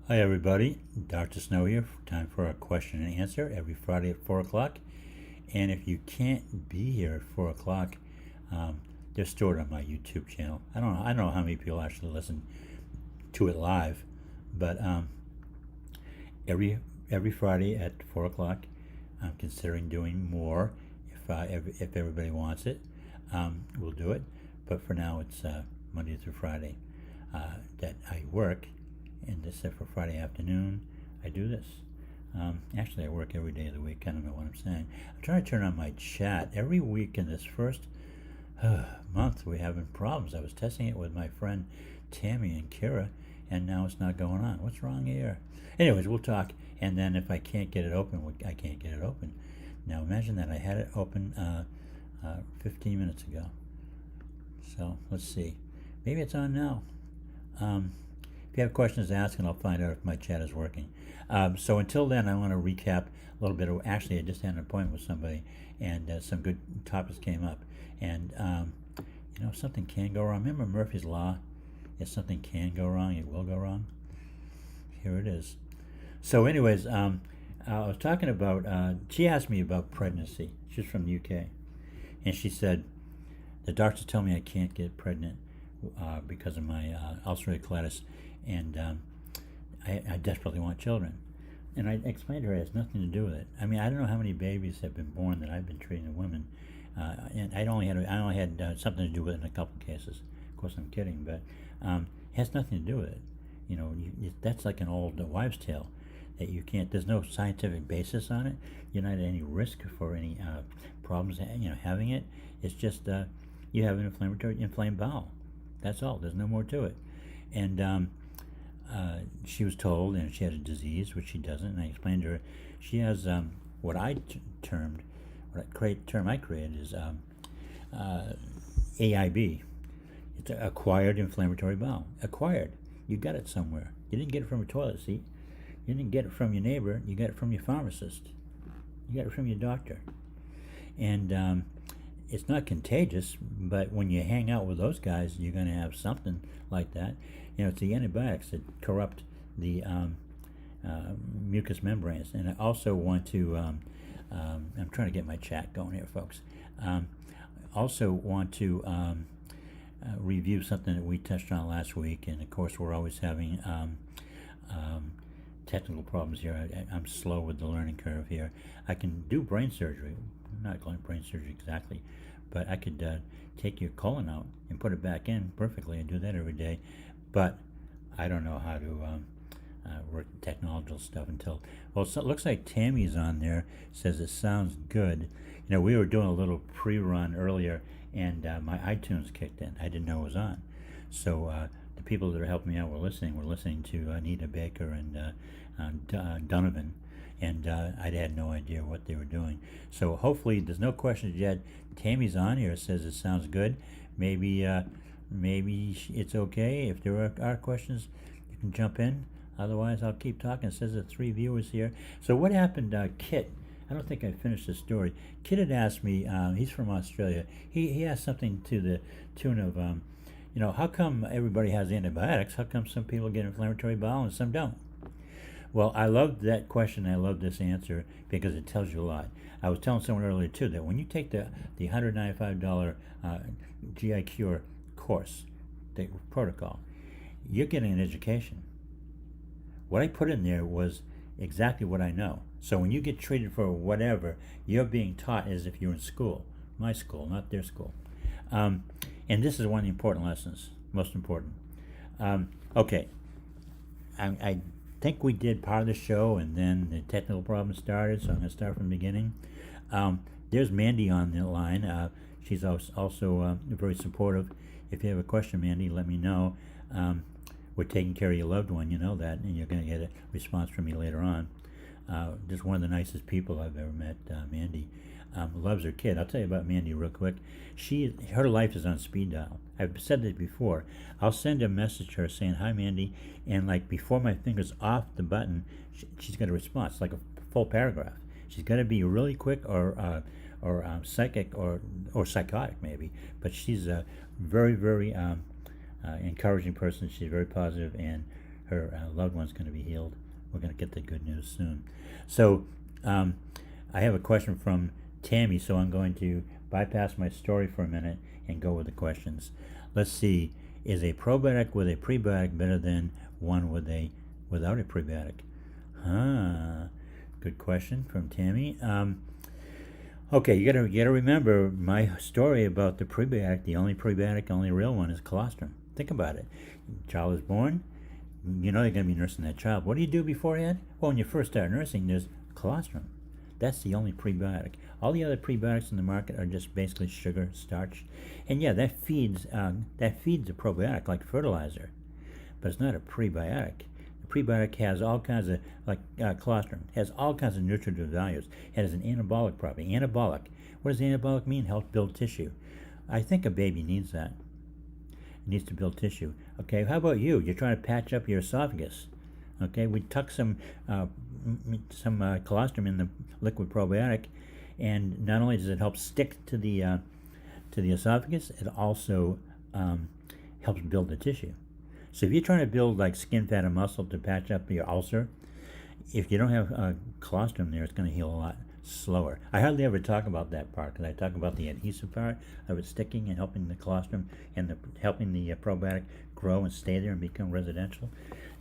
Hi everybody, Dr. Snow here. Time for a question and answer every Friday at 4 o'clock. And if you can't be here at 4 o'clock, they're stored on my YouTube channel. I don't know how many people actually listen to it live, but every every Friday at 4 o'clock, I'm considering doing more. If everybody wants it, we'll do it. But for now, it's Monday through Friday that I work, and except for Friday afternoon, I do this. Actually, I work every day of the week. I don't know what I'm saying. I'm trying to turn on my chat every week. In this first month, we're having problems. I was testing it with my friend Tammy and Kira, and now it's not going on. What's wrong here? Anyways, we'll talk, and then if I can't get it open, I can't get it open. Now imagine that I had it open 15 minutes ago. So let's see. Maybe it's on now. If you have questions to ask, and I'll find out if my chat is working. So until then, I want to recap a little bit. Actually, I just had an appointment with somebody, and some good topics came up. And something can go wrong. Remember Murphy's Law? If something can go wrong, it will go wrong. Here it is. So, anyways, I was talking about. She asked me about pregnancy. She's from the UK, and she said the doctors tell me I can't get pregnant because of my ulcerative colitis, and I desperately want children. And I explained to her it has nothing to do with it. I mean, I don't know how many babies have been born that I've been treating in women, and I only had something to do with it in a couple of cases. Of course, I'm kidding, but it has nothing to do with it. That's like an old wives' tale that you can't. There's no scientific basis on it. You're not at any risk for any problems. Having it. It's just you have an inflamed bowel. That's all. There's no more to it. And she was told, and she had a disease, which she doesn't. And I explained to her, she has what I termed, term I created is AIB. It's acquired inflammatory bowel. Acquired. You got it somewhere. You didn't get it from a toilet seat. You didn't get it from your neighbor. You got it from your pharmacist. You got it from your doctor. And it's not contagious, but when you hang out with those guys, you're going to have something like that. It's the antibiotics that corrupt the mucous membranes. And I also want to, I'm trying to get my chat going here, folks. Also want to review something that we touched on last week. And of course, we're always having technical problems here. I'm slow with the learning curve here. I can do brain surgery. I'm not going brain surgery exactly, but I could take your colon out and put it back in perfectly and do that every day. But I don't know how to work the technological stuff until, well, so it looks like Tammy's on there, says it sounds good. We were doing a little pre-run earlier, and my iTunes kicked in. I didn't know it was on. So the people that are helping me out were listening to Anita Baker and Donovan, and I had no idea what they were doing. So hopefully there's no questions yet. Tammy's on here, says it sounds good. Maybe it's okay. If there are questions, you can jump in. Otherwise, I'll keep talking. It says there are 3 viewers here. So what happened, Kit? I don't think I finished the story. Kit had asked me, he's from Australia, he asked something to the tune of, how come everybody has antibiotics? How come some people get inflammatory bowel and some don't? Well, I love that question. I love this answer because it tells you a lot. I was telling someone earlier, too, that when you take the $195 GI Cure course, the protocol, you're getting an education. What I put in there was exactly what I know. So when you get treated for whatever, you're being taught as if you're in school. My school, not their school. And this is one of the important lessons, most important. Okay, I think we did part of the show, and then the technical problem started, so I'm going to start from the beginning. There's Mandy on the line. She's also very supportive. If you have a question, Mandy, let me know. We're taking care of your loved one, you know that, and you're going to get a response from me later on. Just one of the nicest people I've ever met, Mandy. Loves her kid. I'll tell you about Mandy real quick. Her life is on speed dial. I've said this before. I'll send a message to her saying, "Hi, Mandy," and like before my finger's off the button, she's got a response, like a full paragraph. She's got to be really quick or psychic or psychotic maybe, but she's a very, very encouraging person. She's very positive, and her loved one's going to be healed. We're going to get the good news soon. So I have a question from Tammy, so I'm going to bypass my story for a minute and go with the questions. Let's see, is a probiotic with a prebiotic better than one without a prebiotic? Good question from Tammy. Okay, you gotta remember my story about the prebiotic. The only prebiotic, only real one, is colostrum. Think about it. Child is born. You know you're gonna be nursing that child. What do you do beforehand? Well, when you first start nursing, there's colostrum. That's the only prebiotic. All the other prebiotics in the market are just basically sugar, starch, and yeah, that feeds a probiotic like fertilizer, but it's not a prebiotic. The prebiotic has all kinds of, like colostrum, has all kinds of nutritive values. It has an anabolic property. Anabolic. What does anabolic mean? Help build tissue. I think a baby needs that. It needs to build tissue. Okay, how about you? You're trying to patch up your esophagus. Okay, we tuck some colostrum in the liquid probiotic, and not only does it help stick to the esophagus, it also helps build the tissue. So if you're trying to build like skin, fat, and muscle to patch up your ulcer, if you don't have colostrum there, it's going to heal a lot slower. I hardly ever talk about that part because I talk about the adhesive part of it sticking and helping the colostrum and helping the probiotic grow and stay there and become residential.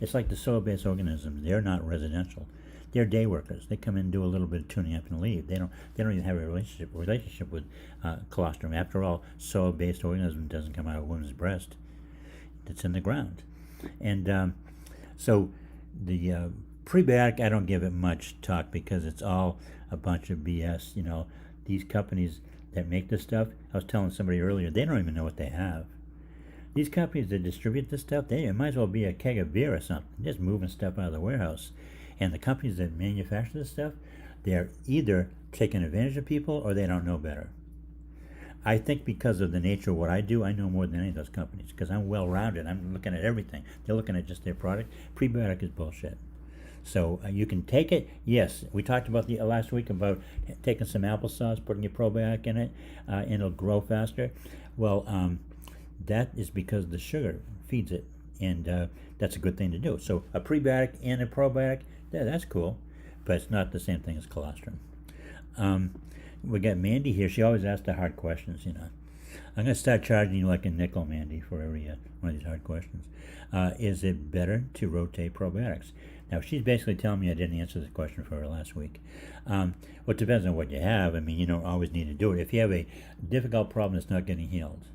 It's like the soil-based organisms. They're not residential. They're day workers. They come in and do a little bit of tuning up and leave. They don't even have a relationship with colostrum. After all, soil-based organism doesn't come out of a woman's breast. It's in the ground. And so the prebiotic, I don't give it much talk because it's all a bunch of BS. You know, these companies that make this stuff, I was telling somebody earlier, they don't even know what they have. These companies that distribute this stuff, it might as well be a keg of beer or something, just moving stuff out of the warehouse. And the companies that manufacture this stuff, they're either taking advantage of people or they don't know better. I think because of the nature of what I do, I know more than any of those companies because I'm well-rounded. I'm looking at everything. They're looking at just their product. Prebiotic is bullshit. So you can take it. Yes, we talked about the last week about taking some applesauce, putting your probiotic in it, and it'll grow faster. Well, that is because the sugar feeds it, and that's a good thing to do. So a prebiotic and a probiotic, yeah, that's cool, but it's not the same thing as colostrum. We got Mandy here. She always asks the hard questions, you know. I'm going to start charging you like a nickel, Mandy, for every one of these hard questions. Is it better to rotate probiotics? Now, she's basically telling me I didn't answer the question for her last week. Well, it depends on what you have. I mean, you don't always need to do it. If you have a difficult problem that's not getting healed,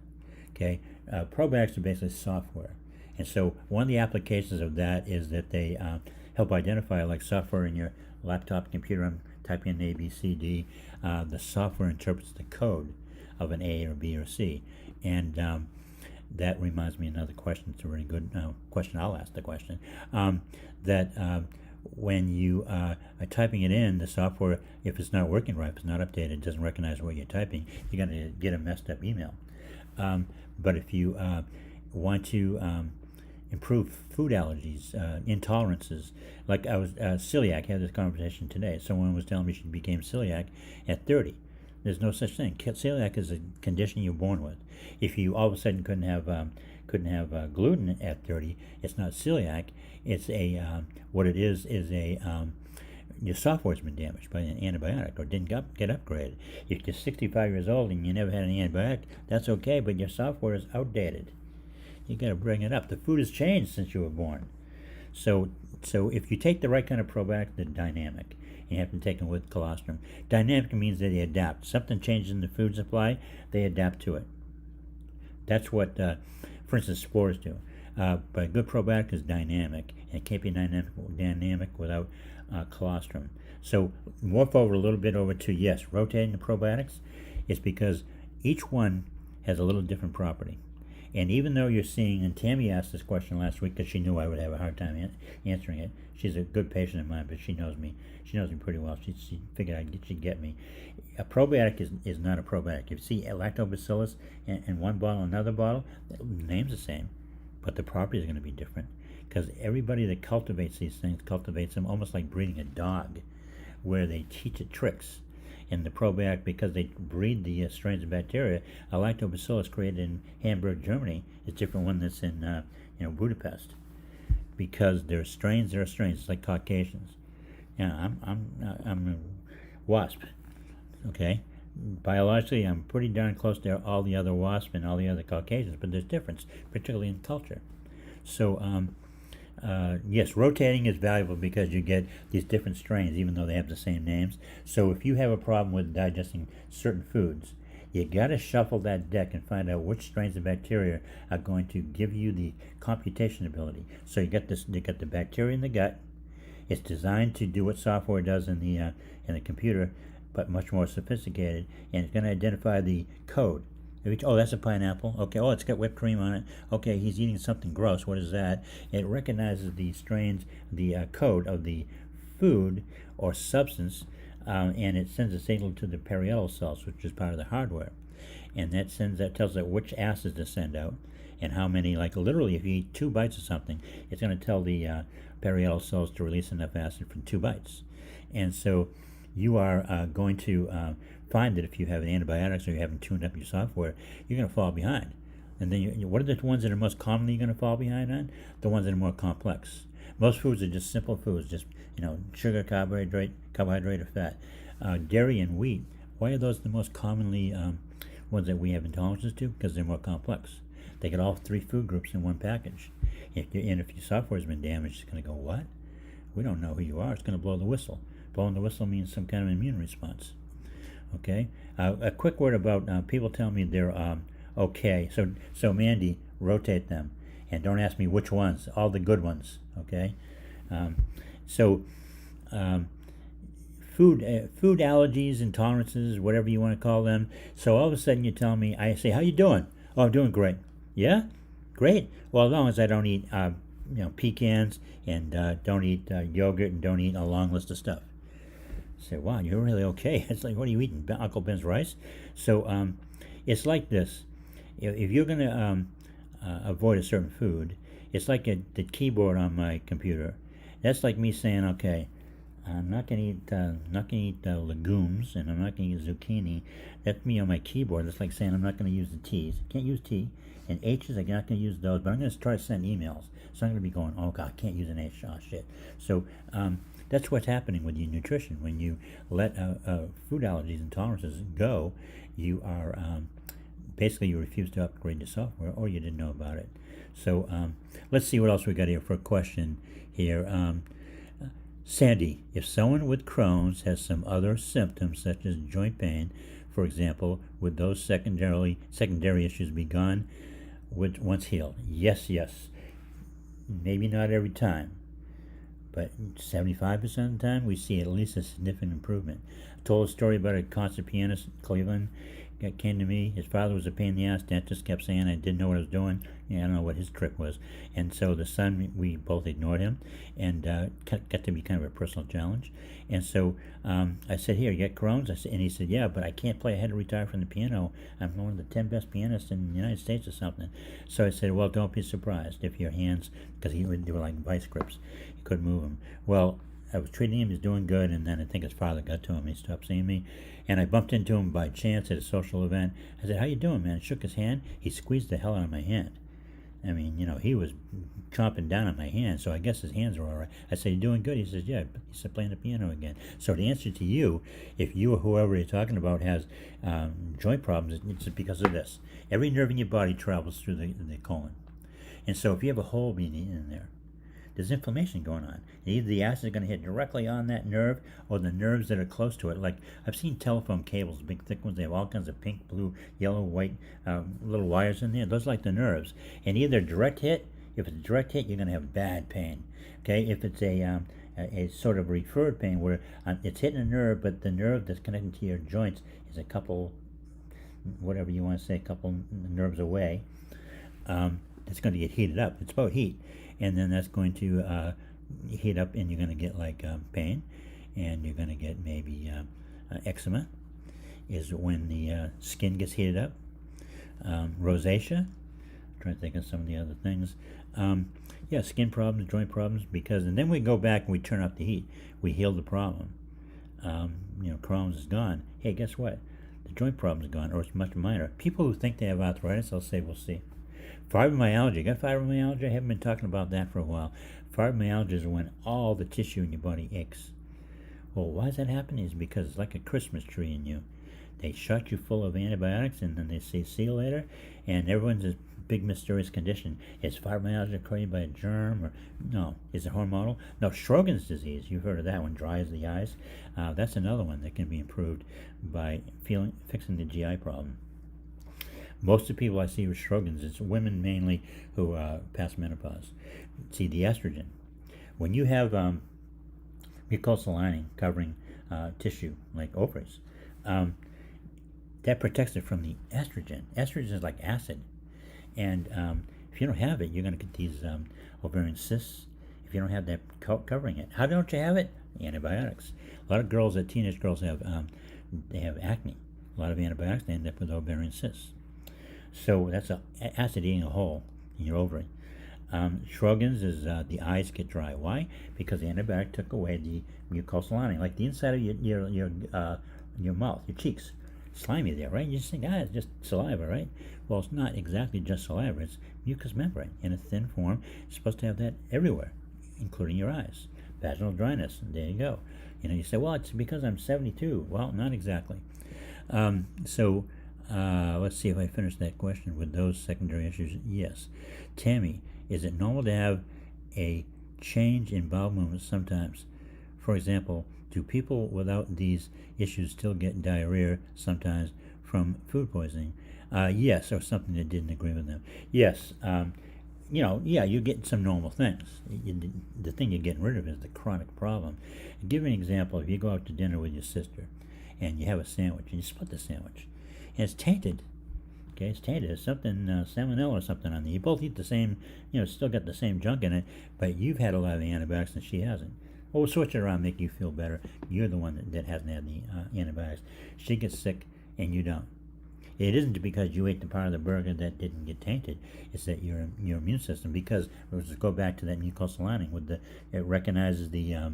okay, probiotics are basically software. And so one of the applications of that is that they help identify, like software in your laptop computer. I'm typing in A, B, C, D. The software interprets the code of an A or B or C. And that reminds me of another question. It's a really good question. I'll ask the question. When you are typing it in, the software, if it's not working right, if it's not updated, it doesn't recognize what you're typing, you're going to get a messed up email. But if you want to improve food allergies, intolerances, like I was celiac, I had this conversation today. Someone was telling me she became celiac at 30. There's no such thing. Celiac is a condition you're born with. If you all of a sudden couldn't have gluten at 30, it's not celiac. It's what it is your software's been damaged by an antibiotic or didn't get upgraded. If you're 65 years old and you never had an antibiotic, that's okay, but your software is outdated. You got to bring it up. The food has changed since you were born. So if you take the right kind of probiotic, they're dynamic. You have to take them with colostrum. Dynamic means that they adapt. Something changes in the food supply, they adapt to it. That's what, for instance, spores do. But a good probiotic is dynamic, and it can't be dynamic without colostrum. So morph over a little bit over to, yes, rotating the probiotics is because each one has a little different property. And even though you're seeing, and Tammy asked this question last week because she knew I would have a hard time answering it. She's a good patient of mine, but she knows me. She knows me pretty well. She figured she'd get me. A probiotic is not a probiotic. If you see lactobacillus in one bottle, another bottle, the name's the same, but the properties are going to be different because everybody that cultivates these things cultivates them almost like breeding a dog, where they teach it tricks. In the probiotic, because they breed the strains of bacteria, a lactobacillus created in Hamburg, Germany, is different one that's in Budapest, because there are strains. It's like Caucasians. Yeah, I'm a wasp. Okay, biologically, I'm pretty darn close to all the other wasps and all the other Caucasians, but there's difference, particularly in culture. So, yes, rotating is valuable because you get these different strains, even though they have the same names. So if you have a problem with digesting certain foods, you got to shuffle that deck and find out which strains of bacteria are going to give you the computation ability. So you got the bacteria in the gut. It's designed to do what software does in the computer, but much more sophisticated, and it's going to identify the code. Oh, that's a pineapple. Okay, oh, it's got whipped cream on it. Okay, he's eating something gross. What is that? It recognizes the strains, the code of the food or substance, and it sends a signal to the parietal cells, which is part of the hardware. And that tells it which acids to send out and how many. Like literally, if you eat 2 bites of something, it's going to tell the parietal cells to release enough acid from 2 bites. And so you are going to find that if you have antibiotics or you haven't tuned up your software, you're going to fall behind. And then what are the ones that are most commonly going to fall behind on? The ones that are more complex. Most foods are just simple foods, just sugar, carbohydrate, or fat. Dairy and wheat. Why are those the most commonly ones that we have intolerances to? Because they're more complex. They get all 3 food groups in one package. If your software has been damaged, it's going to go, what? We don't know who you are. It's going to blow the whistle. Blowing the whistle means some kind of immune response. Okay. A quick word about people tell me they're okay. So Mandy, rotate them, and don't ask me which ones. All the good ones. Okay. Food allergies, intolerances, whatever you want to call them. So all of a sudden you tell me, I say, how you doing? Oh, I'm doing great. Yeah, great. Well, as long as I don't eat pecans and don't eat yogurt and don't eat a long list of stuff. Say, wow, you're really okay. It's like, what are you eating? Uncle Ben's rice? So it's like this. If you're going to avoid a certain food, it's like the keyboard on my computer. That's like me saying, okay, I'm not going to eat legumes, and I'm not going to eat zucchini. That's me on my keyboard. That's like saying I'm not going to use the T's. Can't use T. And H's, I'm not going to use those, but I'm going to try to send emails. So I'm going to be going, oh, God, I can't use an H. Oh, shit. So that's what's happening with your nutrition. When you let food allergies and tolerances go, you are basically you refuse to upgrade your software, or you didn't know about it. So let's see what else we got here for a question here. Sandy, if someone with Crohn's has some other symptoms such as joint pain, for example, would those secondary issues be gone once healed? Yes. Maybe not every time, but 75% of the time we see at least a significant improvement. I told a story about a concert pianist in Cleveland that came to me. His father was a pain in the ass. Dentist kept saying I didn't know what I was doing. I don't know what his trip was. And so the son, we both ignored him, and got to be kind of a personal challenge. And so I said, here, you got Crohn's? And he said, yeah, but I can't play. I had to retire from the piano. I'm one of the 10 best pianists in the United States or something. So I said, well, don't be surprised if your hands, because they were like vice grips. You couldn't move them. Well, I was treating him, he was doing good, and then I think his father got to him. He stopped seeing me, and I bumped into him by chance at a social event. I said, how you doing, man? I shook his hand. He squeezed the hell out of my hand. I mean, he was chomping down on my hand, so I guess his hands were all right. I said, you doing good? He says, yeah. He said, playing the piano again. So the answer to you, if you or whoever you're talking about has joint problems, it's because of this. Every nerve in your body travels through the colon. And so if you have a hole being in there, there's inflammation going on. Either the acid is going to hit directly on that nerve or the nerves that are close to it. Like I've seen telephone cables, big thick ones. They have all kinds of pink, blue, yellow, white little wires in there. Those are like the nerves. And either direct hit, if it's a direct hit, you're going to have bad pain. Okay, if it's a sort of referred pain where it's hitting a nerve, but the nerve that's connected to your joints is a couple, whatever you want to say, a couple nerves away, it's going to get heated up. It's about heat. And then that's going to heat up, and you're going to get like pain, and you're going to get maybe eczema, is when the skin gets heated up. Rosacea, I'm trying to think of some of the other things. Yeah, skin problems, joint problems, and then we go back and we turn off the heat. We heal the problem. Crohn's is gone. Hey, guess what? The joint problem is gone, or it's much minor. People who think they have arthritis, I'll say, we'll see. Fibromyalgia. You got fibromyalgia? I haven't been talking about that for a while. Fibromyalgia is when all the tissue in your body aches. Well, why does that happen? Is because it's like a Christmas tree in you. They shot you full of antibiotics, and then they say, see you later, and everyone's this big mysterious condition. Is fibromyalgia created by a germ, or no? Is it hormonal? No, Sjogren's disease. You've heard of that one, dry as the eyes. That's another one that can be improved by fixing the GI problem. Most of the people I see with Sjogren's, it's women mainly who pass menopause. See, the estrogen. When you have mucosal lining covering tissue, like ovaries, that protects it from the estrogen. Estrogen is like acid. And if you don't have it, you're going to get these ovarian cysts if you don't have that covering it. How don't you have it? Antibiotics. A lot of girls, teenage girls, they have acne. A lot of antibiotics, they end up with ovarian cysts. So that's acid eating a hole in your ovary. Sjogren's is the eyes get dry. Why? Because the antibiotic took away the mucosal lining, like the inside of your mouth, your cheeks. Slimy there, right? You just think, it's just saliva, right? Well, it's not exactly just saliva. It's mucous membrane in a thin form. It's supposed to have that everywhere, including your eyes. Vaginal dryness, there you go. You say, well, it's because I'm 72. Well, not exactly. Let's see if I finish that question with those secondary issues. Yes. Tammy, is it normal to have a change in bowel movements sometimes? For example, do people without these issues still get diarrhea sometimes from food poisoning? Yes, or something that didn't agree with them. Yes. You get some normal things. The thing you're getting rid of is the chronic problem. I'll give you an example. If you go out to dinner with your sister and you have a sandwich and you split the sandwich and it's tainted, okay, it's tainted. There's something, salmonella or something on there. You both eat the same, still got the same junk in it, but you've had a lot of the antibiotics and she hasn't. Well, we'll switch it around, make you feel better. You're the one that hasn't had the antibiotics. She gets sick and you don't. It isn't because you ate the part of the burger that didn't get tainted. It's that your immune system, because let's go back to that mucosal lining, it recognizes the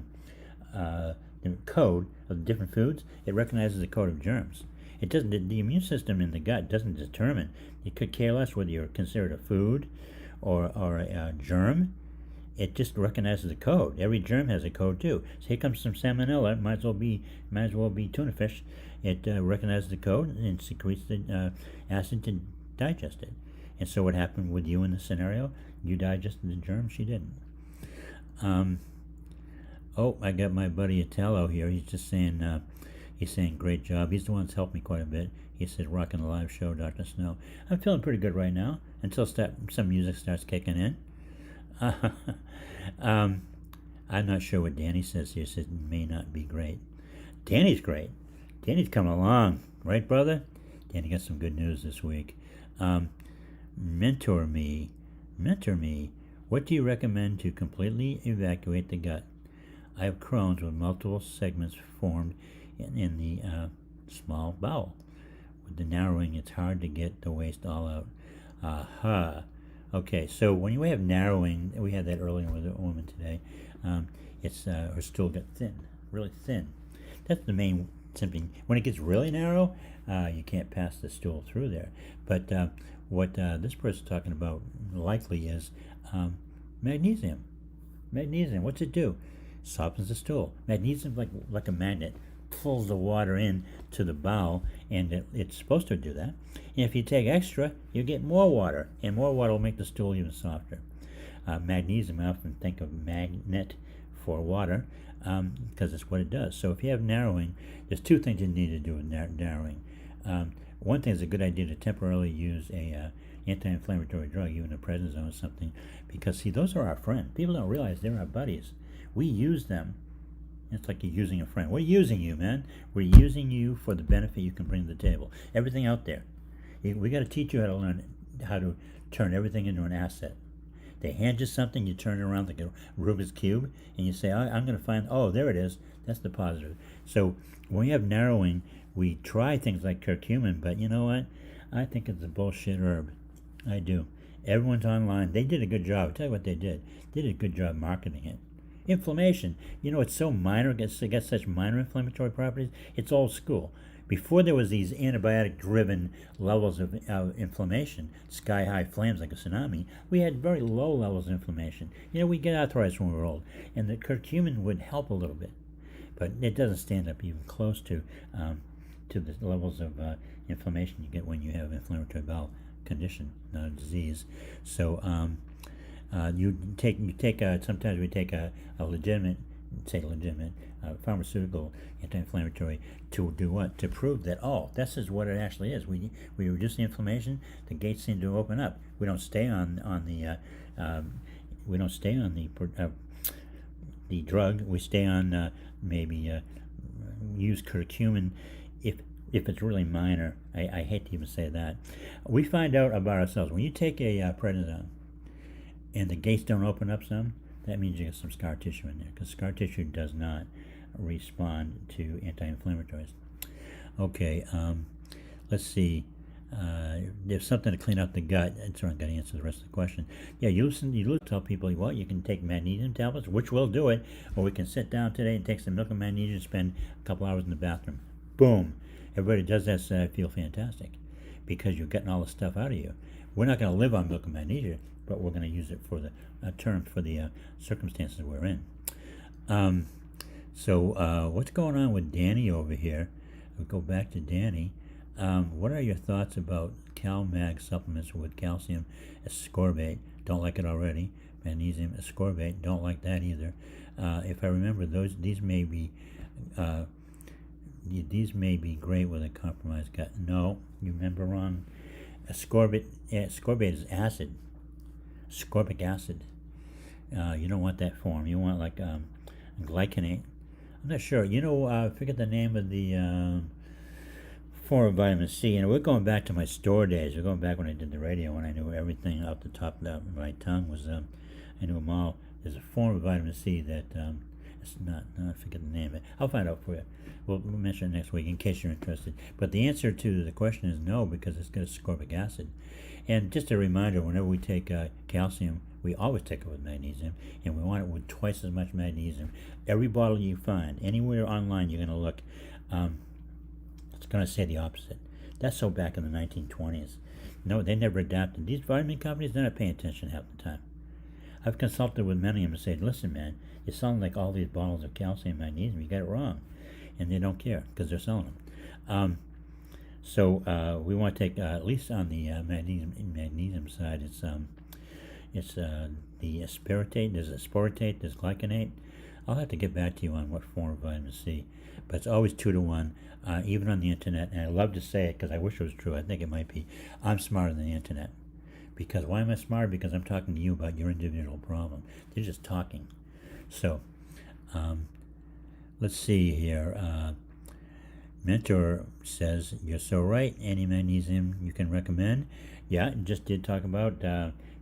code of the different foods. It recognizes the code of germs. It doesn't. The immune system in the gut doesn't determine. It could care less whether you're considered a food or a germ. It just recognizes the code. Every germ has a code too. So here comes some salmonella. Might as well be tuna fish. It recognizes the code and secretes the acid to digest it. And so what happened with you in the scenario? You digested the germ. She didn't. I got my buddy Italo here. He's just saying. He's saying great job. He's the one that's helped me quite a bit. He said, rocking the live show, Dr. Snow. I'm feeling pretty good right now until some music starts kicking in. I'm not sure what Danny says here. He says, may not be great. Danny's great. Danny's coming along. Right, brother? Danny got some good news this week. Mentor me. What do you recommend to completely evacuate the gut? I have Crohn's with multiple segments formed in the small bowel. With the narrowing, it's hard to get the waste all out. Aha. Okay, so when you have narrowing, we had that earlier with a woman today, her stool got thin, really thin. That's the main symptom. When it gets really narrow, you can't pass the stool through there. But what this person's talking about likely is magnesium. Magnesium, what's it do? Softens the stool. Magnesium, like a magnet, pulls the water in to the bowel, and it's supposed to do that. And if you take extra, you get more water, and more water will make the stool even softer. Magnesium, I often think of magnet for water, because it's what it does. So if you have narrowing, there's two things you need to do with narrowing. One thing is a good idea to temporarily use a anti-inflammatory drug, even a prednisone or something, because see, those are our friends. People don't realize they're our buddies. We use them. It's like you're using a friend. We're using you, man. We're using you for the benefit you can bring to the table. Everything out there. We got to teach you how to learn how to turn everything into an asset. They hand you something, you turn it around like a Rubik's Cube, and you say, I'm going to find, there it is. That's the positive. So when you have narrowing, we try things like curcumin, but you know what? I think it's a bullshit herb. I do. Everyone's online. They did a good job. I'll tell you what they did. They did a good job marketing it. Inflammation. It's so minor. It gets such minor inflammatory properties. It's old school. Before there was these antibiotic-driven levels of inflammation, sky-high flames like a tsunami, we had very low levels of inflammation. We get arthritis when we're old, and the curcumin would help a little bit, but it doesn't stand up even close to the levels of inflammation you get when you have inflammatory bowel condition, not a disease. So sometimes we take a legitimate pharmaceutical anti-inflammatory to do what? To prove that, this is what it actually is. We reduce the inflammation, the gates seem to open up. We don't stay on the drug. We stay on use curcumin if it's really minor. I hate to even say that. We find out about ourselves when you take a prednisone and the gates don't open up some. That means you get some scar tissue in there, because scar tissue does not respond to anti-inflammatories. Okay, let's see. There's something to clean up the gut. That's not going to answer the rest of the question. Yeah, you tell people, well, you can take magnesium tablets, which will do it, or we can sit down today and take some milk and magnesium and spend a couple hours in the bathroom. Boom. Everybody does that, so I feel fantastic, because you're getting all the stuff out of you. We're not going to live on milk and magnesium, but we're going to use it for the circumstances we're in. So what's going on with Danny over here? We'll go back to Danny. What are your thoughts about CalMag supplements with calcium ascorbate? Don't like it already. Magnesium ascorbate, don't like that either. If I remember, these may be great with a compromised gut. No, you remember wrong. Ascorbate is acid. Ascorbic acid. You don't want that form. You want like glycinate. I'm not sure. I forget the name of the form of vitamin C. We're going back to my store days. We're going back when I did the radio, when I knew everything off the top of my tongue was. I knew them all. There's a form of vitamin C that it's not. I forget the name of it. I'll find out for you. We'll mention it next week in case you're interested. But the answer to the question is no, because it's got ascorbic acid. And just a reminder, whenever we take calcium, we always take it with magnesium, and we want it with twice as much magnesium. Every bottle you find, anywhere online you're going to look, it's going to say the opposite. That's so back in the 1920s. No, they never adapted. These vitamin companies, they're not paying attention half the time. I've consulted with many of them and said, listen, man, you're selling like all these bottles of calcium and magnesium. You got it wrong. And they don't care, because they're selling them. So we want to take, at least on the magnesium side, it's the aspartate, there's aspartate, there's glycinate. I'll have to get back to you on what form of vitamin C, but it's always 2 to 1, even on the internet. And I love to say it because I wish it was true. I think it might be. I'm smarter than the internet. Because why am I smart? Because I'm talking to you about your individual problem. They're just talking. So let's see here. Mentor says, you're so right. Any magnesium you can recommend? Yeah, just did talk about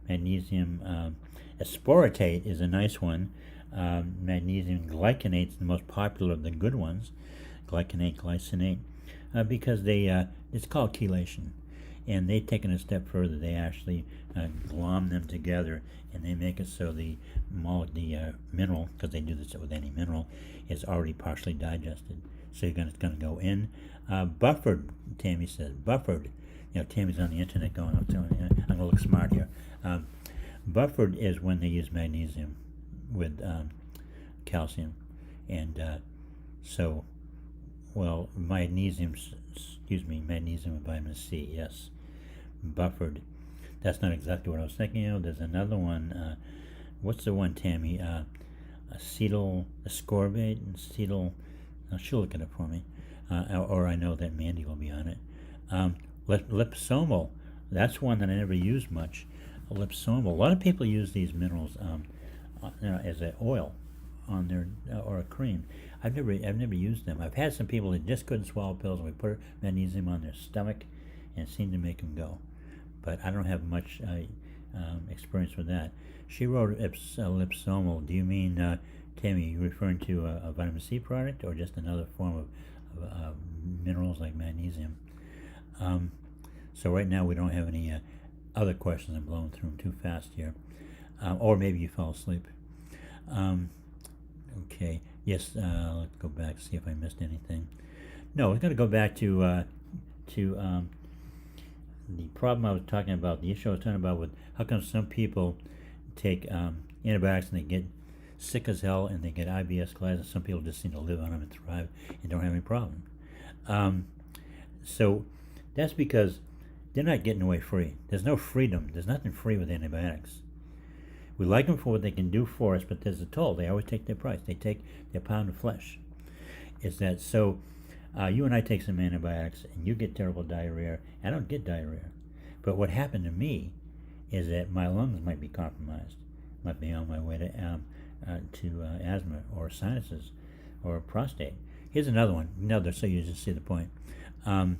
magnesium. Aspartate is a nice one. Magnesium glycinate is the most popular of the good ones. Glycinate, because it's called chelation. And they've taken a step further. They actually glom them together, and they make it so the mineral, because they do this with any mineral, is already partially digested. So it's going to go in. Buffered, Tammy says. Buffered. Tammy's on the internet going, I'm going to look smart here. Buffered is when they use magnesium with calcium. And magnesium and vitamin C, yes. Buffered. That's not exactly what I was thinking of. There's another one. What's the one, Tammy? Acetyl ascorbate and acetyl. She'll look at it for me. Or I know that Mandy will be on it. Liposomal. That's one that I never used much. Liposomal. A lot of people use these minerals as an oil on their or a cream. I've never used them. I've had some people that just couldn't swallow pills, and we put magnesium on their stomach, and it seemed to make them go. But I don't have much experience with that. She wrote liposomal. Do you mean, Tammy, you referring to a vitamin C product, or just another form of minerals like magnesium? So right now we don't have any other questions. I'm blowing through them too fast here. Or maybe you fell asleep. Okay. Yes, let's go back, see if I missed anything. No, we're going to go back to the problem I was talking about, the issue I was talking about with how come some people take antibiotics and they get sick as hell and they get IBS colitis, and some people just seem to live on them and thrive and don't have any problem. So that's because they're not getting away free. There's no freedom. There's nothing free with antibiotics. We like them for what they can do for us, but there's a toll. They always take their price. They take their pound of flesh. Is that so? You and I take some antibiotics, and you get terrible diarrhea. I don't get diarrhea. But what happened to me is that my lungs might be compromised. Might be on my way to asthma or sinuses or prostate. Here's another one. Another, so you just see the point. The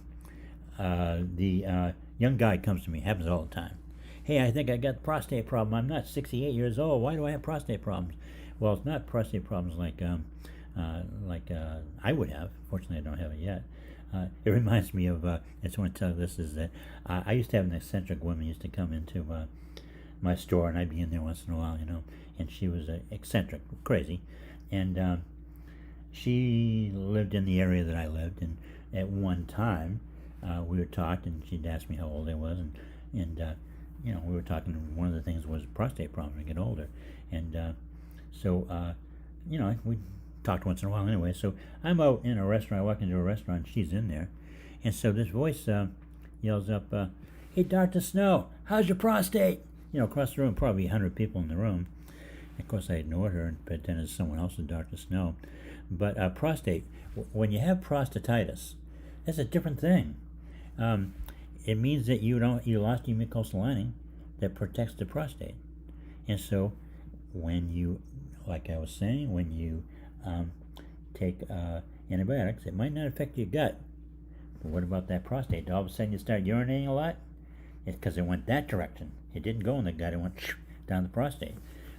young guy comes to me. Happens all the time. Hey, I think I got a prostate problem. I'm not 68 years old. Why do I have prostate problems? Well, it's not prostate problems like I would have. Fortunately, I don't have it yet. It reminds me of, I just want to tell you this, is that I used to have an eccentric woman used to come into my store, and I'd be in there once in a while, and she was eccentric, crazy, and she lived in the area that I lived, and at one time we were talking, and she'd asked me how old I was, and we were talking, and one of the things was prostate problems as I get older, and so we talked once in a while anyway. So I'm out in a restaurant, I walk into a restaurant, she's in there, and so this voice yells up, hey, Dr. Snow, how's your prostate? Across the room, probably 100 people in the room. Of course, I ignored her and pretended someone else was Dr. Snow. But prostate, when you have prostatitis, that's a different thing. It means that you lost your mucosal lining that protects the prostate. And so when you, like I was saying, when you take antibiotics, it might not affect your gut. But what about that prostate? All of a sudden you start urinating a lot? It's because it went that direction. It didn't go in the gut, it went down the prostate.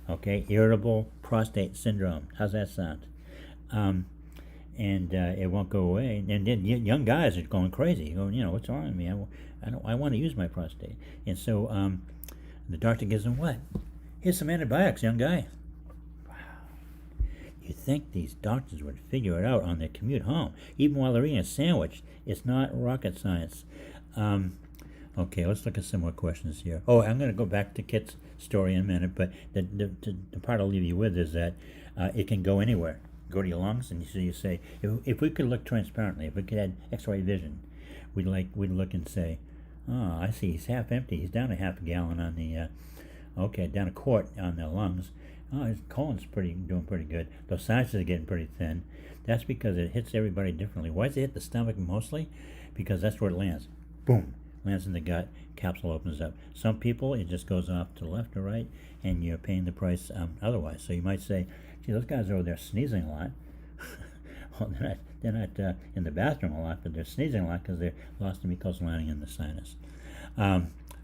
Okay, irritable prostate syndrome. How's that sound? And it won't go away. And then young guys are going crazy. Going, what's wrong with me? I want to use my prostate. And so the doctor gives them what? Here's some antibiotics, young guy. Wow. You'd think these doctors would figure it out on their commute home, even while they're eating a sandwich. It's not rocket science. Okay, let's look at some more questions here. Oh, I'm going to go back to Kit's story in a minute, but the part I'll leave you with is that it can go anywhere. Go to your lungs, and so you say, if we could look transparently, if we could have X-ray vision, we'd look and say, oh, I see, he's half empty. He's down a half a gallon on the, down a quart on the lungs. Oh, his colon's doing pretty good. Those sinuses are getting pretty thin. That's because it hits everybody differently. Why does it hit the stomach mostly? Because that's where it lands. Boom. Lands in the gut, capsule opens up. Some people, it just goes off to the left or right, and you're paying the price otherwise. So you might say, gee, those guys over there sneezing a lot. Well, they're not in the bathroom a lot, but they're sneezing a lot because they lost the mucosal lining in the sinus.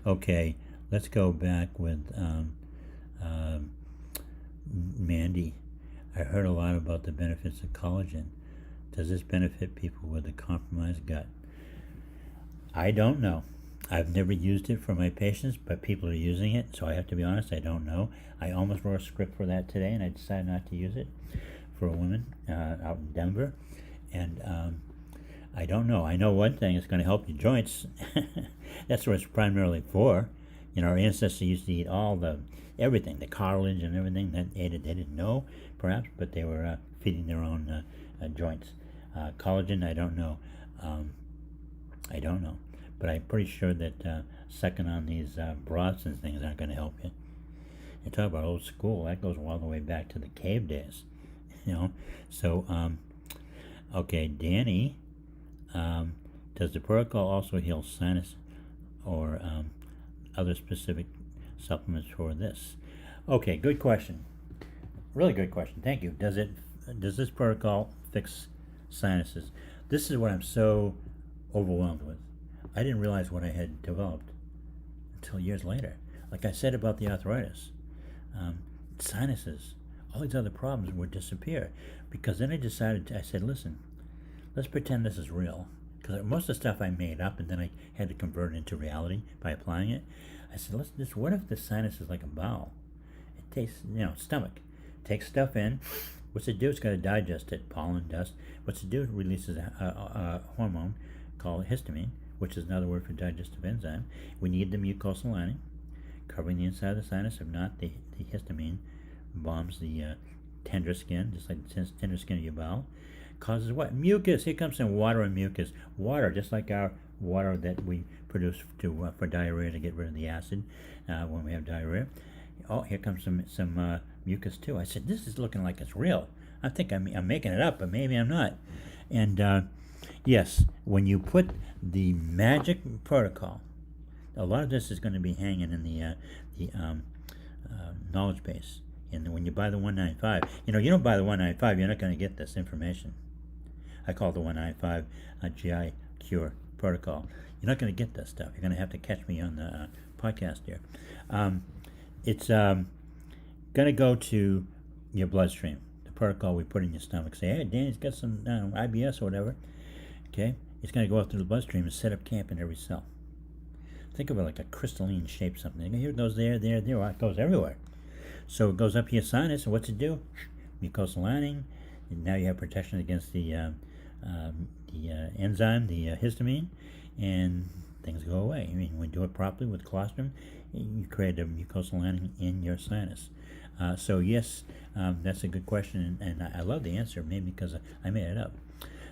Okay, let's go back with Mandy. I heard a lot about the benefits of collagen. Does this benefit people with a compromised gut? I don't know. I've never used it for my patients, but people are using it, so I have to be honest, I don't know. I almost wrote a script for that today, and I decided not to use it for a woman out in Denver. And I don't know. I know one thing, it's going to help your joints. That's what it's primarily for. Our ancestors used to eat everything, the cartilage and everything that they didn't know, perhaps, but they were feeding their own joints. Collagen, I don't know. I don't know, but I'm pretty sure that sucking on these broths and things aren't going to help you. You talk about old school, that goes all the way back to the cave days, So, okay, Danny, does the protocol also heal sinus or other specific supplements for this? Okay, good question. Really good question. Thank you. Does this protocol fix sinuses? This is what I'm so overwhelmed with. I didn't realize what I had developed until years later. Like I said about the arthritis, sinuses, all these other problems would disappear, because then I said, listen, let's pretend this is real, because most of the stuff I made up and then I had to convert it into reality by applying it. I said, what if the sinus is like a bowel? It takes, stomach, takes stuff in, What's it do? It's got to digest it, pollen, dust. What's it do? It releases a hormone called histamine, which is another word for digestive enzyme. We need the mucosal lining covering the inside of the sinus. If not, the histamine bombs the tender skin, just like the tender skin of your bowel. Causes what? Mucus. Here comes some water and mucus. Water, just like our water that we produce for diarrhea to get rid of the acid when we have diarrhea. Oh, here comes some mucus too. I said, this is looking like it's real. I think I'm making it up, but maybe I'm not. And yes, when you put the magic protocol, a lot of this is going to be hanging in the knowledge base. And when you buy the 195, you don't buy the 195, you're not going to get this information. I call it the 195 GI Cure Protocol. You're not going to get this stuff. You're going to have to catch me on the podcast here. It's going to go to your bloodstream. The protocol we put in your stomach. Say, hey, Danny's got some IBS or whatever. Okay? It's going to go up through the bloodstream and set up camp in every cell. Think of it like a crystalline shape something. Here it goes there. Well, it goes everywhere. So it goes up your sinus, and what's it do? Mucosal lining. And now you have protection against the enzyme, the histamine, and things go away. I mean, when you do it properly with colostrum, you create a mucosal lining in your sinus. So yes, that's a good question, and I love the answer, maybe because I made it up.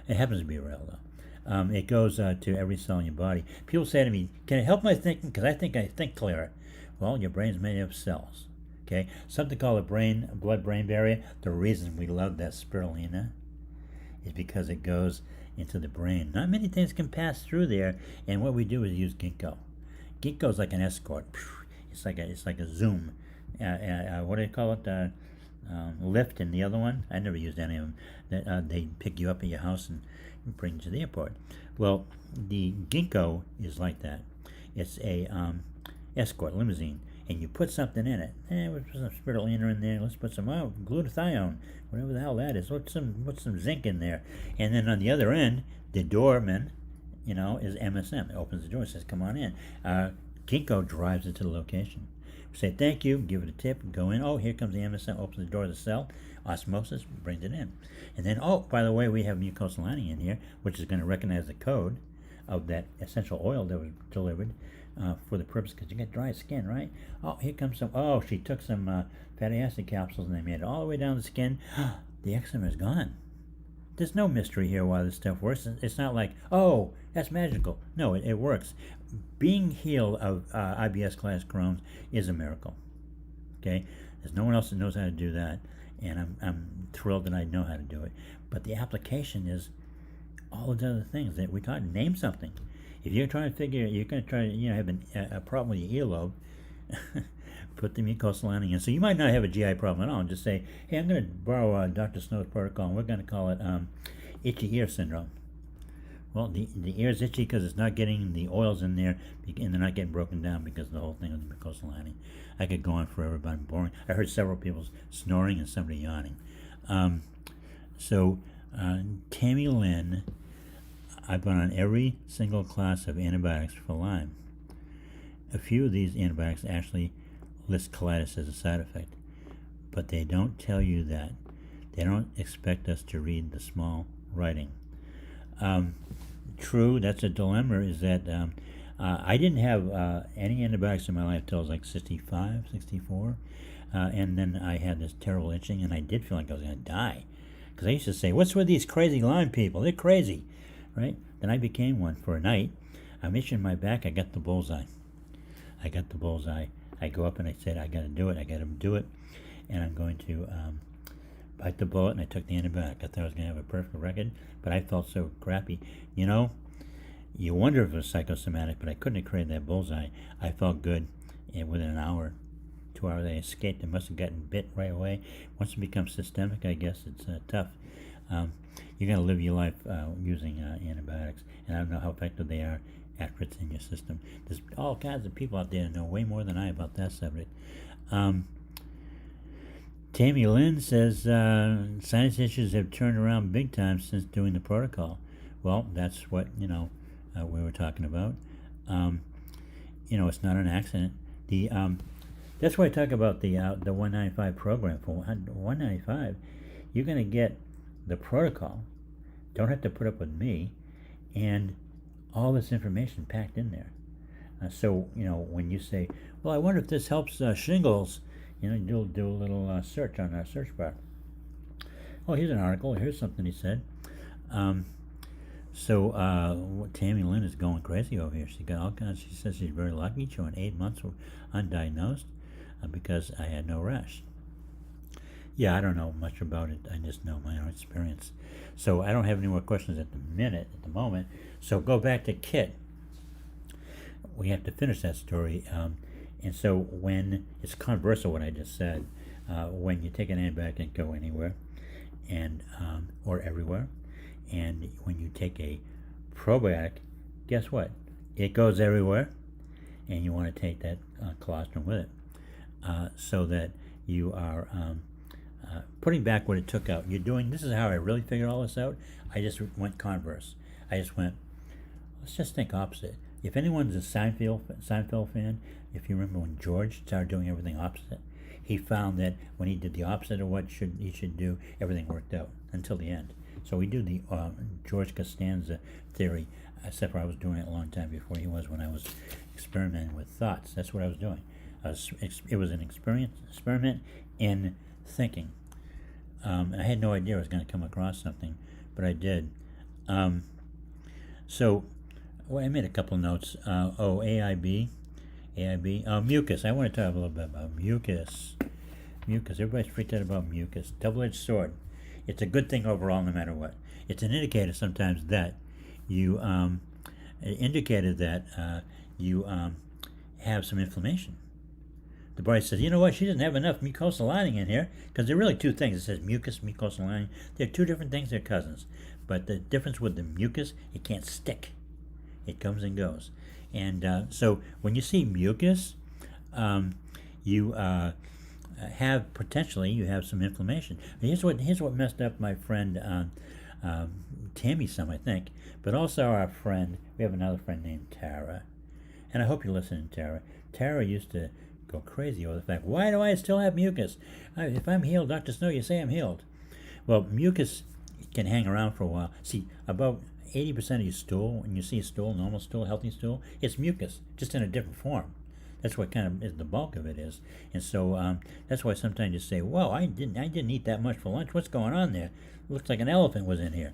It happens to be real, though. It goes to every cell in your body. People say to me, can it help my thinking? Because I think clearer. Well, your brain's made of cells. Okay, something called a blood-brain barrier. The reason we love that spirulina is because it goes into the brain. Not many things can pass through there, and what we do is use ginkgo. Ginkgo is like an escort. It's like a zoom. What do they call it? Lyft and the other one. I never used any of them. They pick you up at your house and bring you to the airport. Well, the ginkgo is like that. It's a escort limousine. And you put something in it. We put some spirulina in there. Let's put some glutathione, whatever the hell that is. Put some zinc in there. And then on the other end, the doorman, is MSM. It opens the door and says, come on in. Ginkgo drives it to the location. We say thank you, give it a tip, go in. Oh, here comes the MSM, opens the door of the cell. Osmosis brings it in. And then, oh, by the way, we have mucosal lining in here, which is going to recognize the code of that essential oil that was delivered. For the purpose, because you get dry skin, right? Oh, here comes she took some fatty acid capsules and they made it all the way down the skin. The eczema is gone. There's no mystery here why this stuff works. It's not like, oh, that's magical. No, it works. Being healed of IBS class Crohn's is a miracle. Okay? There's no one else that knows how to do that, and I'm thrilled that I know how to do it. But the application is all of the other things that we can't name something. If you're trying to figure, you're going to try to have a problem with your earlobe, put the mucosal lining in. So you might not have a GI problem at all. And just say, hey, I'm going to borrow Dr. Snow's protocol, and we're going to call it itchy ear syndrome. Well, the ear's itchy because it's not getting the oils in there, and they're not getting broken down because of the whole thing of the mucosal lining. I could go on forever, but I'm boring. I heard several people snoring and somebody yawning. Tammy Lynn, I've been on every single class of antibiotics for Lyme. A few of these antibiotics actually list colitis as a side effect, but they don't tell you that. They don't expect us to read the small writing. True, that's a dilemma, is that I didn't have any antibiotics in my life till I was like 65, 64, and then I had this terrible itching, and I did feel like I was going to die, because I used to say, what's with these crazy Lyme people? They're crazy. Right? Then I became one for a night. I'm itching my back. I got the bullseye. I go up and I said, I got to do it. And I'm going to bite the bullet. And I took the antibiotic. I thought I was going to have a perfect record, but I felt so crappy. You wonder if it was psychosomatic, but I couldn't have created that bullseye. I felt good, and within an hour, 2 hours, I escaped. I must have gotten bit right away. Once it becomes systemic, I guess it's tough. You're going to live your life using antibiotics, and I don't know how effective they are after it's in your system. There's all kinds of people out there that know way more than I about that subject. Tammy Lynn says sinus issues have turned around big time since doing the protocol. Well, that's what we were talking about. It's not an accident. That's why I talk about the 195 program. For 195, you're going to get the protocol. Don't have to put up with me, and all this information packed in there. So when you say, "Well, I wonder if this helps shingles," do a little search on our search bar. Oh, here's an article. Here's something he said. Tammy Lynn is going crazy over here. She got all kinds. She says she's very lucky. She went 8 months undiagnosed because I had no rash. Yeah, I don't know much about it. I just know my own experience. So I don't have any more questions at the moment. So go back to Kit. We have to finish that story. And so when it's converse of what I just said, when you take an antibiotic and go anywhere, and or everywhere, and when you take a probiotic, guess what? It goes everywhere, and you want to take that colostrum with it, so that you are putting back what it took out. This is how I really figured all this out. I just went converse. I just went, let's just think opposite. If anyone's a Seinfeld fan, if you remember when George started doing everything opposite, he found that when he did the opposite of what he should do, everything worked out until the end. So we do the George Costanza theory, except for I was doing it a long time before he was, when I was experimenting with thoughts. That's what I was doing. It was an experiment in thinking. I had no idea I was going to come across something, but I did. I made a couple notes. AIB. Mucus. I want to talk a little bit about mucus. Everybody's freaked out about mucus. Double-edged sword. It's a good thing overall, no matter what. It's an indicator sometimes that you have some inflammation. The body says, you know what, she doesn't have enough mucosal lining in here, because they're really two things. It says mucus, mucosal lining. They're two different things. They're cousins. But the difference with the mucus, it can't stick. It comes and goes. And so when you see mucus, you have some inflammation. Here's what messed up my friend Tammy's some, I think, but also our friend. We have another friend named Tara, and I hope you're listening, Tara. Tara used to go crazy over the fact, why do I still have mucus? If I'm healed, Dr. Snow, you say I'm healed. Well, mucus can hang around for a while. See, about 80% of your stool, when you see a stool, normal stool, healthy stool, it's mucus, just in a different form. That's what kind of is the bulk of it is. And so that's why sometimes you say, whoa, I didn't eat that much for lunch. What's going on there? It looks like an elephant was in here.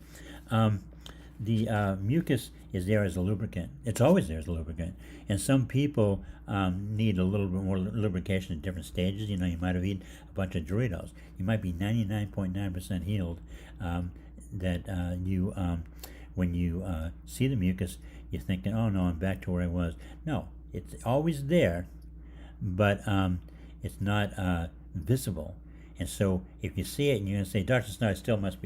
The mucus is there as a lubricant. It's always there as a lubricant. And some people need a little bit more lubrication at different stages. You might have eaten a bunch of Doritos. You might be 99.9% healed. When you see the mucus, you're thinking, oh no, I'm back to where I was. No, it's always there, but it's not visible. And so if you see it and you're going to say, Dr. Snow, I still must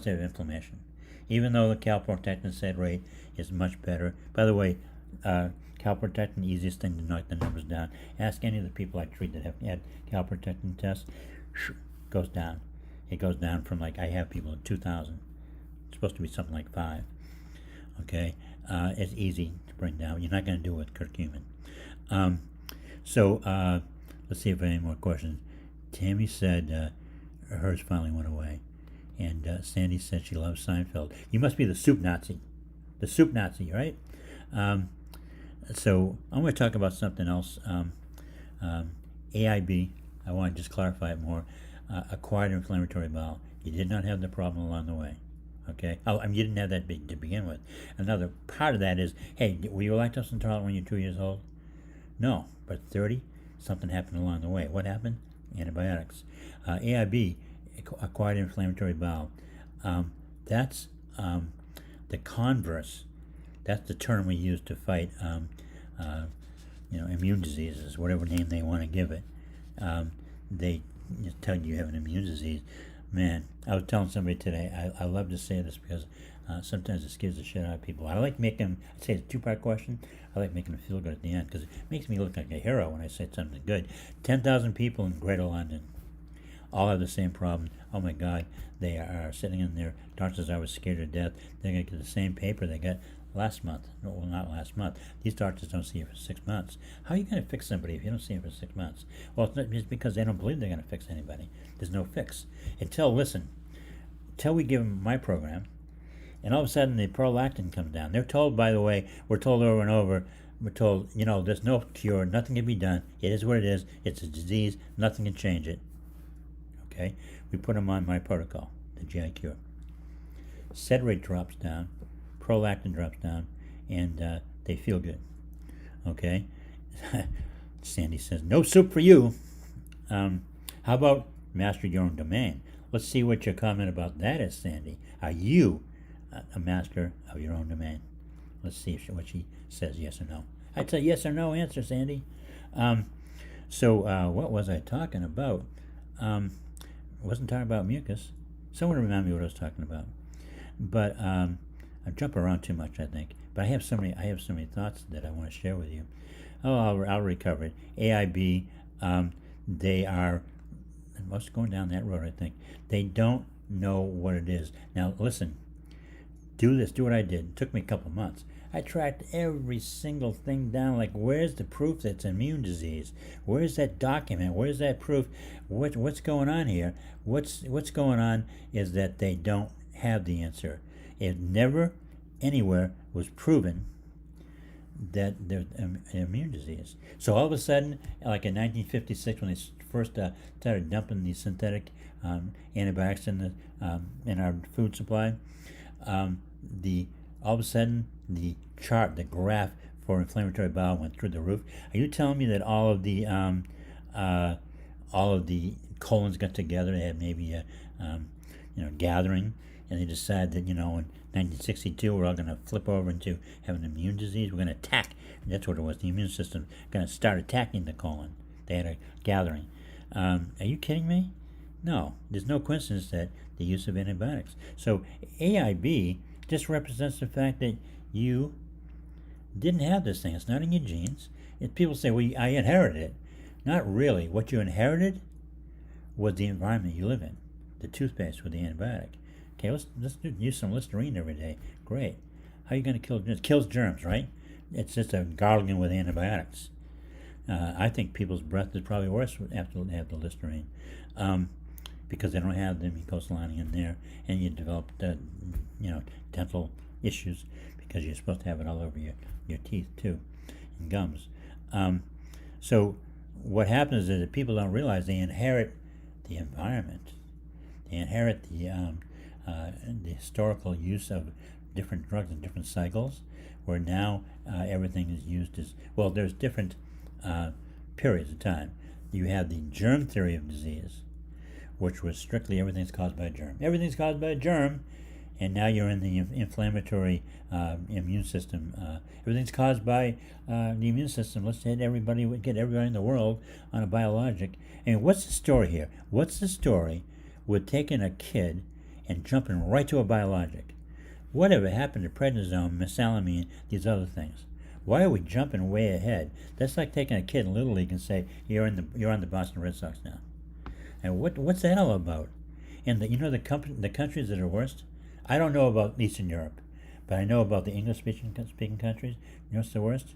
have inflammation, even though the calprotectin rate is much better. By the way, calprotectin, easiest thing to knock the numbers down. Ask any of the people I treat that have had calprotectin tests. Goes down. It goes down from, like, I have people at 2,000. It's supposed to be something like 5. Okay, it's easy to bring down. You're not going to do it with curcumin. Let's see if I have any more questions. Tammy said hers finally went away, and Sandy said she loves Seinfeld. You must be the soup Nazi, right? So I'm going to talk about something else. AIB. I want to just clarify it more. Acquired inflammatory bowel. You did not have the problem along the way. Okay. You didn't have that big to begin with. Another part of that is, hey, were you lactose intolerant when you were 2 years old? No, but 30, something happened along the way. What happened? Antibiotics. AIB, acquired inflammatory bowel. That's the converse. That's the term we use to fight, immune diseases, whatever name they want to give it. They tell you have an immune disease. Man, I was telling somebody today, I love to say this because sometimes it scares the shit out of people. I like making them, I'd say it's a two-part question, I like making them feel good at the end because it makes me look like a hero when I say something good. 10,000 people in Greater London all have the same problem. Oh my God, they are sitting in their doctors. I was scared to death. They're going to get the same paper they got last month. No, well, not last month. These doctors don't see you for 6 months. How are you going to fix somebody if you don't see them for 6 months? Well, it's because they don't believe they're going to fix anybody. There's no fix. Until we give them my program, and all of a sudden the prolactin comes down. They're told, by the way, we're told over and over, we're told, there's no cure, nothing can be done. It is what it is. It's a disease. Nothing can change it. Okay? We put them on my protocol, the GI cure. Sed rate drops down, prolactin drops down, and they feel good. Okay? Sandy says, no soup for you. How about master your own domain? Let's see what your comment about that is, Sandy. Are you a master of your own domain? Let's see what she says, yes or no. I'd say yes or no answer, Sandy. So what was I talking about? I wasn't talking about mucus. Someone remind me what I was talking about. But I jump around too much, I think. But I have so many thoughts that I want to share with you. Oh, I'll recover it. AIB, they are, I was going down that road, I think. They don't know what it is. Now, listen, do what I did. It took me a couple months. I tracked every single thing down, like where's the proof that it's immune disease? Where's that document? Where's that proof? What's going on here? What's going on is that they don't have the answer. It never anywhere was proven that there's an immune disease. So all of a sudden, like in 1956, when they first started dumping these synthetic antibiotics in our food supply, all of a sudden the graph for inflammatory bowel went through the roof. Are you telling me that all of the colons got together? They had maybe a gathering, and they decided that in 1962 we're all going to flip over into having an immune disease. We're going to attack. And that's what it was. The immune system going to start attacking the colon. They had a gathering. Are you kidding me? No, there's no coincidence that the use of antibiotics. So AIB just represents the fact that you didn't have this thing. It's not in your genes. People say, well, I inherited it. Not really. What you inherited was the environment you live in. The toothpaste with the antibiotic. Okay, let's use some Listerine every day. Great. How are you going to kill germs? It kills germs, right? It's just a gargling with antibiotics. I think people's breath is probably worse after they have the Listerine, because they don't have the mucosal lining in there, and you develop dental issues because you're supposed to have it all over your teeth too, and gums. So what happens is that people don't realize they inherit the environment. They inherit the historical use of different drugs in different cycles, where now everything is used as, well, there's different periods of time. You have the germ theory of disease, which was strictly everything's caused by a germ. Everything's caused by a germ, and now you're in the inflammatory immune system. Everything's caused by the immune system. Let's get everybody in the world on a biologic. And what's the story here? What's the story with taking a kid and jumping right to a biologic? Whatever happened to prednisone, mesalamine, these other things? Why are we jumping way ahead? That's like taking a kid in Little League and say, you're on the Boston Red Sox now. And what's that all about? And the countries that are worst? I don't know about Eastern Europe, but I know about the English-speaking countries. You know what's the worst?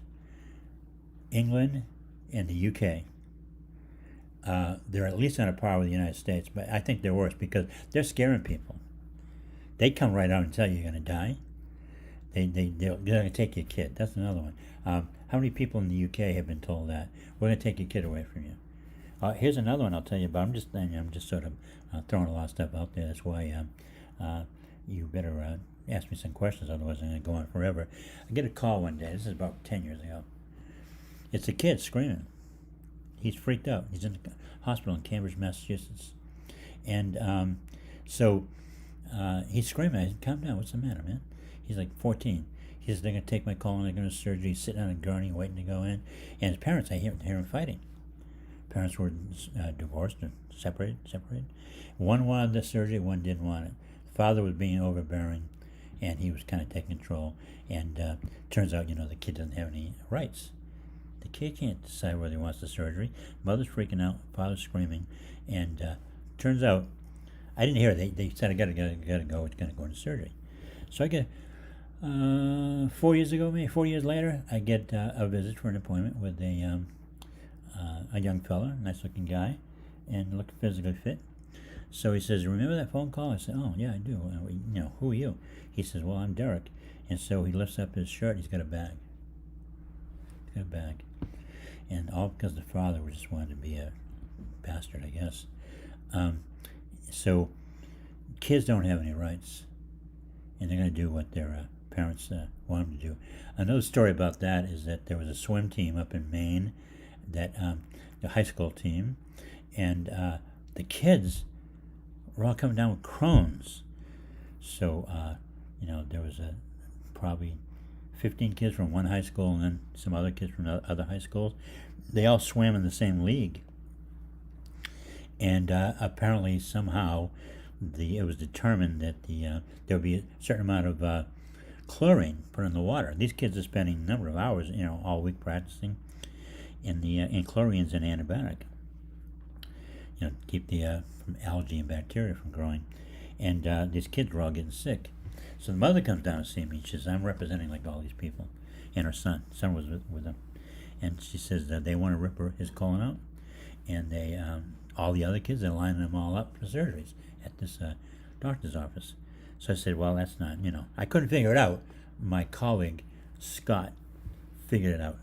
England and the UK. They're at least on a par with the United States, but I think they're worse because they're scaring people. They come right out and tell you you're going to die. They're going to take your kid. That's another one. How many people in the UK have been told that? We're going to take your kid away from you. Here's another one I'll tell you about. I'm just sort of throwing a lot of stuff out there. That's why you better ask me some questions, otherwise I'm going to go on forever. I get a call one day. This is about 10 years ago. It's a kid screaming. He's freaked out. He's in the hospital in Cambridge, Massachusetts. And so he's screaming. I said, calm down. What's the matter, man? He's like 14. He says, they're going to take my colon, they're going to surgery. He's sitting on a gurney waiting to go in. And his parents, I hear him fighting. Parents were divorced or separated. One wanted the surgery, one didn't want it. Father was being overbearing, and he was kind of taking control. And turns out, the kid doesn't have any rights. The kid can't decide whether he wants the surgery. Mother's freaking out, father's screaming, and turns out, I didn't hear it. They said, I gotta go. It's gonna go into surgery. So I get 4 years ago, maybe 4 years later, I get a visit for an appointment with a young fella, nice looking guy, and looked physically fit. So he says, "Remember that phone call?" I said, "Oh yeah, I do. Who are you?" He says, "Well, I'm Derek." And so he lifts up his shirt. He's got a bag. And all because the father just wanted to be a bastard, I guess. So kids don't have any rights, and they're going to do what their parents want them to do. Another story about that is that there was a swim team up in Maine, that the high school team, and the kids were all coming down with Crohn's. So there was probably 15 kids from one high school and then some other kids from other high schools. They all swam in the same league. And apparently somehow it was determined that there would be a certain amount of chlorine put in the water. These kids are spending a number of hours, all week practicing. And chlorine's an antibiotic. Keep the from algae and bacteria from growing. And these kids were all getting sick. So the mother comes down to see me. She says, "I'm representing like all these people," and her son was with them. And she says that they want to rip his colon out, and they all the other kids, they're lining them all up for surgeries at this doctor's office. So I said, "Well, that's not, I couldn't figure it out." My colleague Scott figured it out,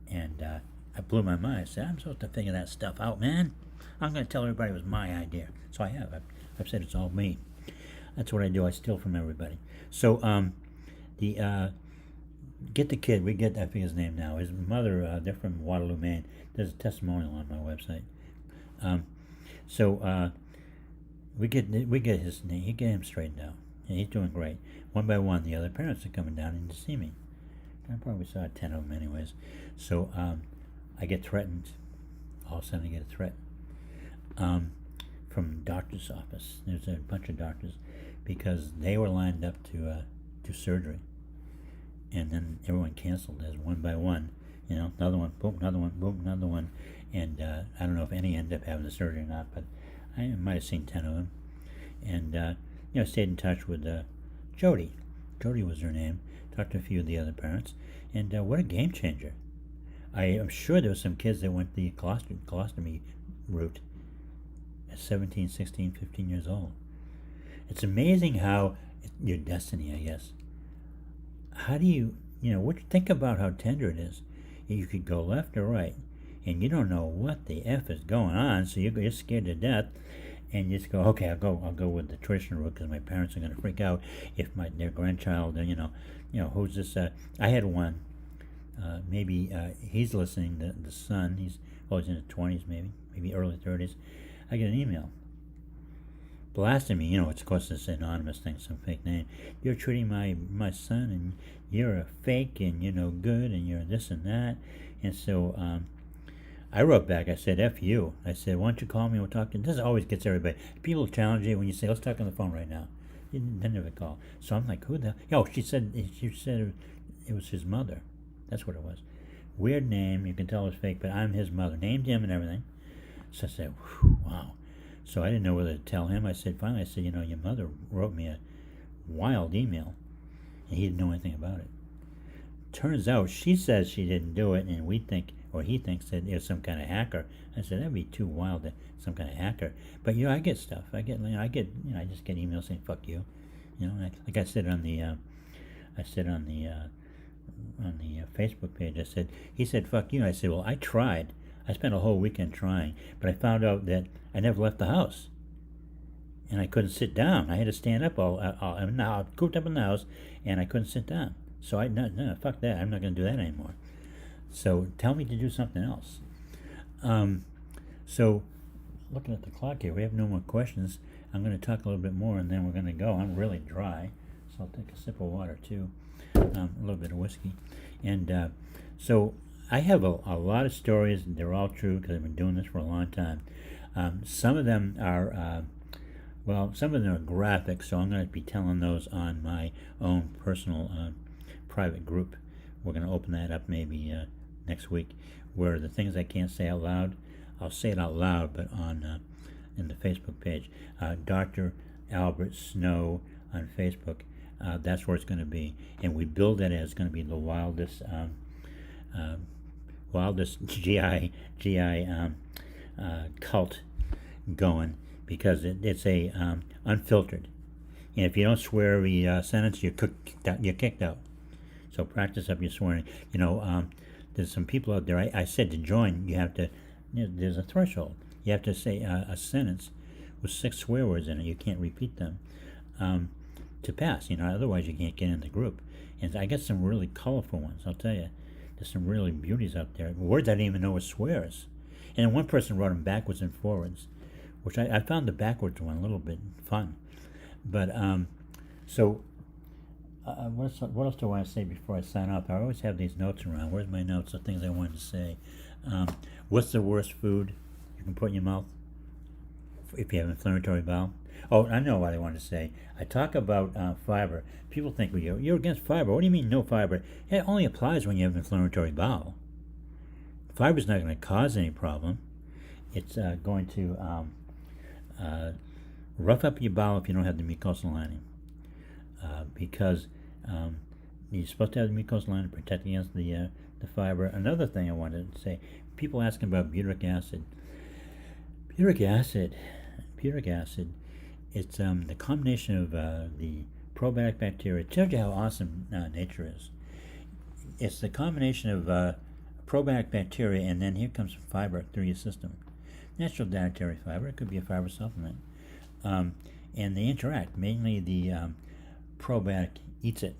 and I blew my mind. I said, "I'm supposed to figure that stuff out, man. I'm going to tell everybody it was my idea." So I have. I've said it's all me. That's what I do. I steal from everybody. So get the kid. I forget his name now. His mother, they're from Waterloo, Maine. There's a testimonial on my website. We get his name. He get him straightened out, and he's doing great. One by one, the other parents are coming down in to see me. I probably saw 10 of them, anyways. So I get threatened. All of a sudden, I get a threat from doctor's office. There's a bunch of doctors, because they were lined up to do surgery, and then everyone canceled as one by one. Another one, boom, another one, boom, another one, and I don't know if any ended up having the surgery or not, but I might have seen 10 of them, and stayed in touch with Jody. Jody was her name. Talked to a few of the other parents, and what a game changer! I am sure there were some kids that went the colostomy route at 17, 16, 15 years old. It's amazing how your destiny, I guess. How do you, think about how tender it is. You could go left or right, and you don't know what the F is going on, so you're scared to death, and you just go, okay, I'll go with the traditional route, because my parents are going to freak out if their grandchild, who's this? I had one. Maybe he's listening. The son, he's in his 20s, maybe early 30s. I get an email blasting me. It's of course this anonymous thing, some fake name. "You're treating my son, and you're a fake, and you're no good, and you're this and that." And so I wrote back. I said, "F you." I said, "Why don't you call me? We'll talk." This always gets everybody. People challenge you when you say, "Let's talk on the phone right now." They never call. So I'm like, "Who the?" Oh, she said it was his mother. That's what it was. Weird name. You can tell it was fake, but I'm his mother. Named him and everything. So I said, wow. So I didn't know whether to tell him. Finally I said, your mother wrote me a wild email, and he didn't know anything about it. Turns out she says she didn't do it, and he thinks that it's some kind of hacker. I said, that'd be too wild, that some kind of hacker. But I get stuff. I just get emails saying "fuck you," like I said on the Facebook page. He said "fuck you." I said, well, I tried. I spent a whole weekend trying, but I found out that I never left the house, and I couldn't sit down. I had to stand up I'm now cooped up in the house, and I couldn't sit down. So no, fuck that. I'm not going to do that anymore. So tell me to do something else. So looking at the clock here, we have no more questions. I'm going to talk a little bit more, and then we're going to go. I'm really dry, so I'll take a sip of water too, a little bit of whiskey, and so I have a lot of stories, and they're all true because I've been doing this for a long time. Some of them are graphic, so I'm going to be telling those on my own personal private group. We're going to open that up maybe next week, where the things I can't say out loud, I'll say it out loud, but in the Facebook page. Dr. Albert Snow on Facebook. that's where it's going to be. And we build it as going to be the wildest, wildest GI cult going, because it's a unfiltered. And if you don't swear every sentence, you're kicked out. So practice up your swearing. There's some people out there. I said to join, you have to. There's a threshold. You have to say a sentence with 6 swear words in it. You can't repeat them to pass. Otherwise you can't get in the group. And I got some really colorful ones. I'll tell you, there's some really beauties out there. Words I didn't even know were swears. And then one person wrote them backwards and forwards, which I found the backwards one a little bit fun. But what else do I want to say before I sign off? I always have these notes around. Where's my notes of things I wanted to say? What's the worst food you can put in your mouth if you have inflammatory bowel? Oh, I know what I want to say. I talk about fiber. People think, well, you're against fiber. What do you mean no fiber? It only applies when you have inflammatory bowel. Fiber's not going to cause any problem. It's going to rough up your bowel if you don't have the mucosal lining, because you're supposed to have the mucosal lining to protect against the fiber. Another thing I wanted to say, people asking about butyric acid. Butyric acid, it's the combination of the probiotic bacteria. It tells you how awesome nature is. It's the combination of probiotic bacteria, and then here comes fiber through your system. Natural dietary fiber, it could be a fiber supplement. And they interact. Mainly the probiotic eats it.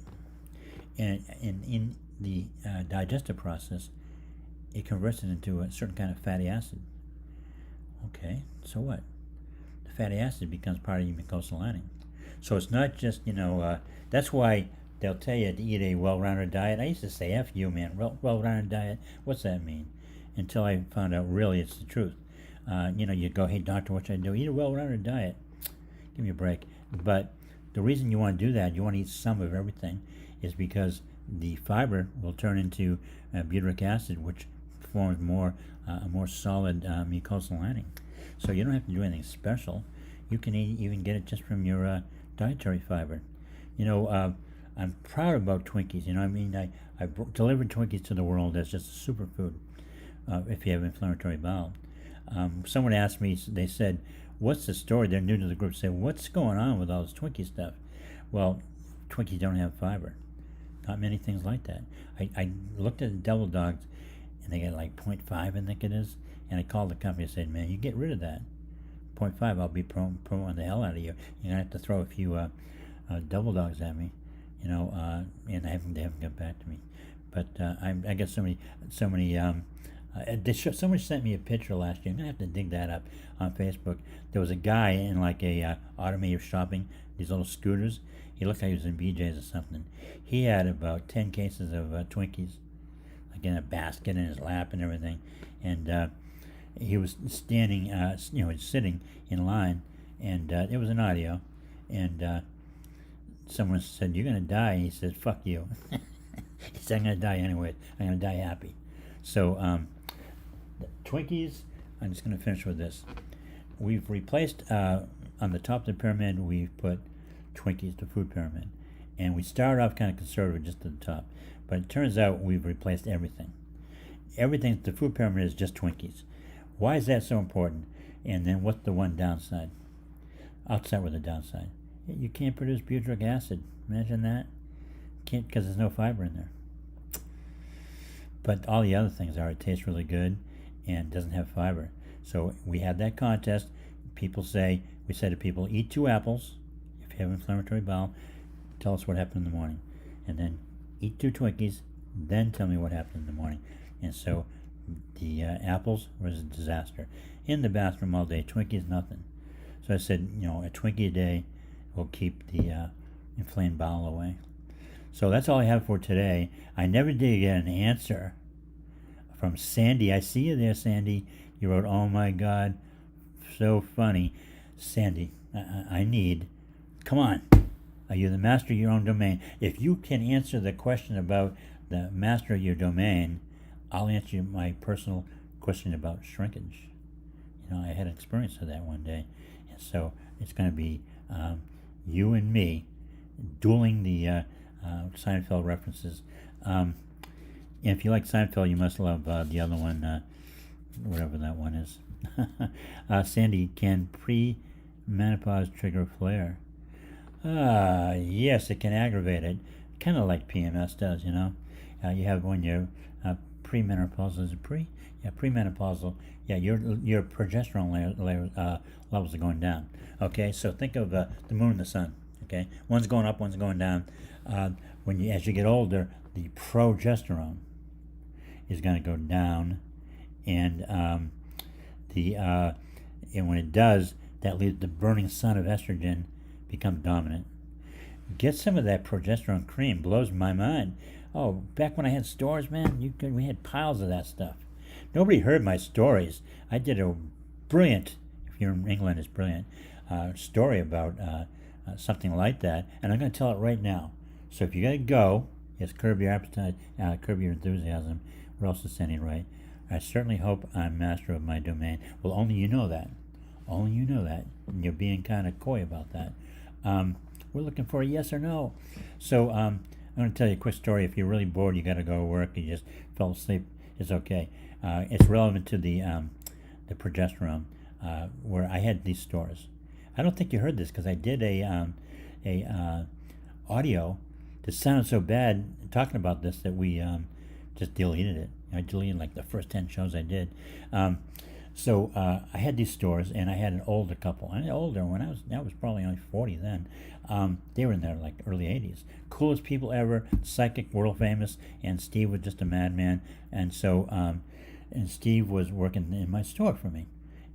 And in the digestive process, it converts it into a certain kind of fatty acid. Okay, so what? The fatty acid becomes part of your mucosal lining. So it's not just, that's why they'll tell you to eat a well-rounded diet. I used to say, F you, man, well-rounded diet, what's that mean? Until I found out really it's the truth. You go, hey, doctor, what should I do? Eat a well-rounded diet. Give me a break. But the reason you want to do that, you want to eat some of everything, is because the fiber will turn into butyric acid, which forms a more solid mucosal lining. So you don't have to do anything special. You can even get it just from your dietary fiber. I'm proud about Twinkies. I delivered Twinkies to the world as just a superfood if you have inflammatory bowel. Someone asked me, they said, what's the story? They're new to the group. Say, what's going on with all this Twinkie stuff? Well, Twinkies don't have fiber. Not many things like that. I looked at the Devil Dogs, and they got like 0.5, I think it is. And I called the company and said, man, you get rid of that. 0.5, I'll be promoting the hell out of you. You're going to have to throw a few Devil Dogs at me, and they haven't got back to me. But I got so many. Someone sent me a picture last year. I'm going to have to dig that up on Facebook. There was a guy in like a automated shopping, these little scooters. He looked like he was in BJ's or something. He had about 10 cases of Twinkies, like in a basket in his lap and everything. And he was standing, sitting in line, and it was an audio. And someone said, "You're going to die." And he said, "Fuck you." He said, "I'm going to die anyway. I'm going to die happy." So Twinkies, I'm just going to finish with this. We've replaced, on the top of the pyramid, we've put Twinkies, the food pyramid. And we started off kind of conservative just at the top. But it turns out we've replaced everything. Everything, the food pyramid is just Twinkies. Why is that so important? And then what's the one downside? I'll start with the downside. You can't produce butyric acid. Imagine that. Can't, because there's no fiber in there. But all the other things are, it tastes really good and doesn't have fiber. So we had that contest. We said to people, eat 2 apples. If you have inflammatory bowel, tell us what happened in the morning. And then eat 2 Twinkies, then tell me what happened in the morning. And so the apples was a disaster. In the bathroom all day, Twinkies, nothing. So I said, a Twinkie a day will keep the inflamed bowel away. So that's all I have for today. I never did get an answer from Sandy. I see you there, Sandy. You wrote, "Oh my God, so funny." Sandy, come on. Are you the master of your own domain? If you can answer the question about the master of your domain, I'll answer my personal question about shrinkage. I had an experience of that one day. And so it's going to be you and me dueling the Seinfeld references. If you like Seinfeld, you must love the other one, whatever that one is. Sandy, can pre-menopause trigger flare? Yes, it can aggravate it, kind of like PMS does, you know. You have when you're premenopausal, is it pre? Yeah, premenopausal. Yeah, your progesterone levels are going down. Okay, so think of the moon and the sun. Okay, one's going up, one's going down. As you get older, the progesterone is going to go down, and when it does, that leaves the burning sun of estrogen become dominant. Get some of that progesterone cream. Blows my mind. Oh, back when I had stores, man, we had piles of that stuff. Nobody heard my stories. I did a brilliant, if you're in England, it's brilliant, story about something like that, and I'm going to tell it right now. So if you're going to go, yes, curb your appetite, curb your enthusiasm. What else is standing right? I certainly hope I'm master of my domain. Well, only you know that. Only you know that. And you're being kind of coy about that. We're looking for a yes or no. So I'm going to tell you a quick story. If you're really bored, you got to go to work, you just fell asleep, it's okay. It's relevant to the progesterone, where I had these stores. I don't think you heard this because I did a audio that sounded so bad talking about this that we just deleted it. I deleted like the first 10 shows I did. So I had these stores, and I had an older couple. I was older when I was probably only 40 then. They were in their like early 80s. Coolest people ever, psychic, world famous, and Steve was just a madman. And so, and Steve was working in my store for me,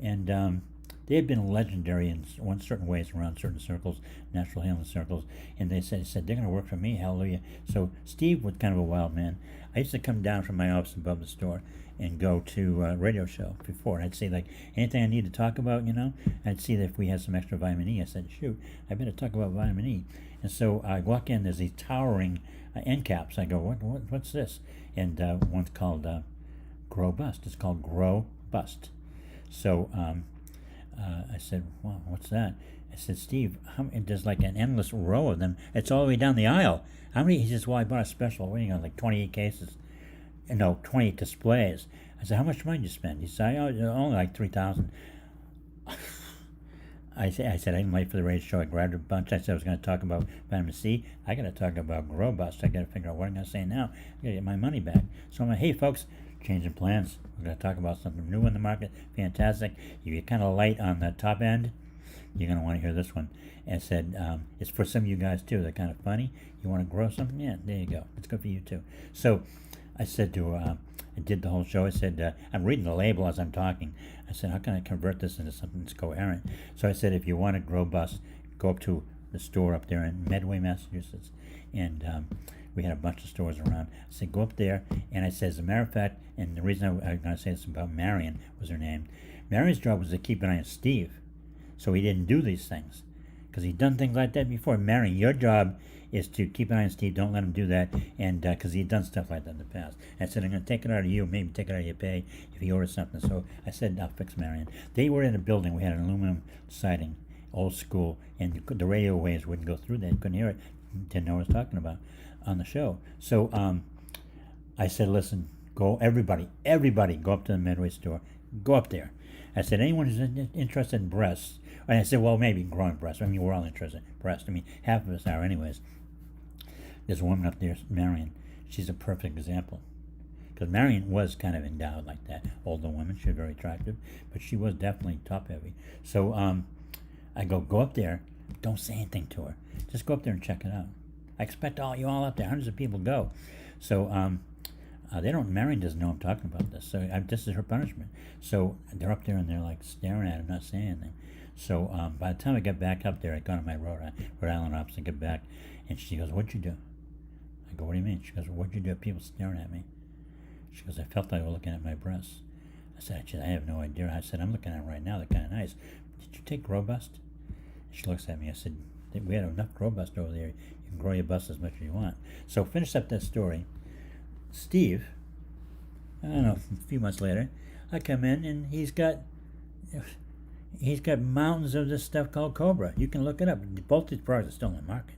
and they had been legendary in certain ways around certain circles, natural healing circles. And they said they're going to work for me. Hallelujah. So Steve was kind of a wild man. I used to come down from my office above the store and go to a radio show before. And I'd say, like, anything I need to talk about, you know? I'd see if we had some extra vitamin E. I said, shoot, I better talk about vitamin E. And so I walk in, there's these towering end caps. I go, what's this? And one's called GrowBust. It's called GrowBust. So I said, well, what's that? I said, Steve, there's like an endless row of them. It's all the way down the aisle. How many? He says, well, I bought a special. What do you got, like 28 cases? No, 28 displays. I said, how much money did you spend? He said, only like $3,000. I said, I didn't wait for the radio show. I grabbed a bunch. I said I was going to talk about vitamin C. I got to talk about GrowBust. I got to figure out what I'm going to say now. I got to get my money back. So I'm like, hey, folks, changing plans. We're going to talk about something new in the market. Fantastic. If you're kind of light on the top end, you're going to want to hear this one. And I said, it's for some of you guys, too. They're kind of funny. You want to grow something? Yeah, there you go. It's good for you, too. So I said to her, I did the whole show. I said, I'm reading the label as I'm talking. I said, how can I convert this into something that's coherent? So I said, if you want to grow bust, go up to the store up there in Medway, Massachusetts. And we had a bunch of stores around. I said, go up there. And I said, as a matter of fact, and the reason I was going to say this about Marion was her name. Marion's job was to keep an eye on Steve, so he didn't do these things, because he'd done things like that before. Marion, your job is to keep an eye on Steve. Don't let him do that, and because he'd done stuff like that in the past. I said, I'm going to take it out of you, maybe take it out of your pay if he orders something. So I said, I'll fix Marion. They were in a building. We had an aluminum siding, old school, and the radio waves wouldn't go through there. You couldn't hear it. Didn't know what I was talking about on the show. So I said, listen, go, everybody, go up to the Medway store. Go up there. I said, anyone who's interested in breasts, and I said, well, maybe growing breasts. I mean, we're all interested in breasts. I mean, half of us are anyways. There's a woman up there, Marion. She's a perfect example. Because Marion was kind of endowed like that. Older woman, she was very attractive, but she was definitely top-heavy. So I go up there. Don't say anything to her. Just go up there and check it out. I expect you all up there. Hundreds of people go. So Marion doesn't know I'm talking about this. So this is her punishment. So they're up there and they're like staring at him, not saying anything. So by the time I get back up there, I go to my Rhode Island office and get back, and she goes, what'd you do? I go, what do you mean? She goes, what'd you do? People staring at me. She goes, I felt like they were looking at my breasts. I said, I have no idea. I said, I'm looking at them right now. They're kind of nice. Did you take GrowBust? She looks at me. I said, we had enough GrowBust over there. You can grow your bust as much as you want. So finish up that story. Steve, I don't know, a few months later, I come in and he's got mountains of this stuff called Cobra. You can look it up. Both these products are still in the market.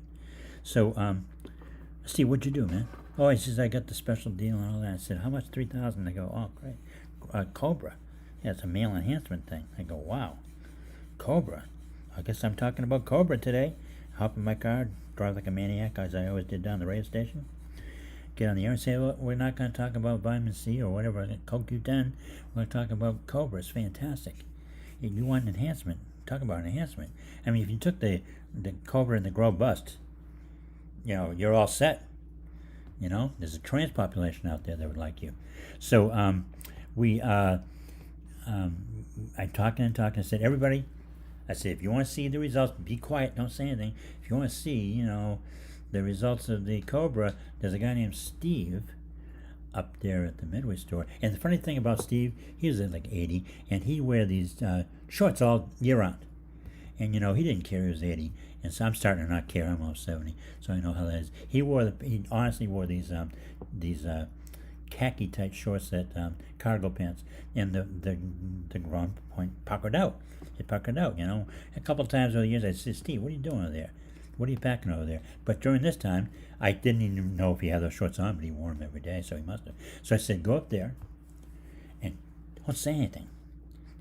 So, Steve, what'd you do, man? Oh, he says, I got the special deal and all that. I said, how much? 3,000. They go, oh, great. Cobra. Yeah, it's a male enhancement thing. I go, wow. Cobra. I guess I'm talking about Cobra today. Hop in my car, drive like a maniac, as I always did down the radio station. Get on the air and say, well, we're not going to talk about vitamin C or whatever, CoQ10. We're going to talk about Cobra. It's fantastic. You want enhancement. Talk about enhancement. I mean, if you took the Cobra and the GrowBust, you're all set. There's a trans population out there that would like you. So I talking. I said, everybody, I said, if you want to see the results, be quiet, don't say anything. If you want to see, the results of the Cobra, there's a guy named Steve up there at the Midway store. And the funny thing about Steve, he was at like 80, and he wear these shorts all year round. And he didn't care, he was 80. And so I'm starting to not care, I'm almost 70, so I know how that is. He honestly wore these khaki type shorts, that cargo pants, and the groin point puckered out. It puckered out, A couple of times over the years I said, Steve, what are you doing over there? What are you packing over there? But during this time, I didn't even know if he had those shorts on, but he wore them every day, so he must have. So I said, go up there and don't say anything.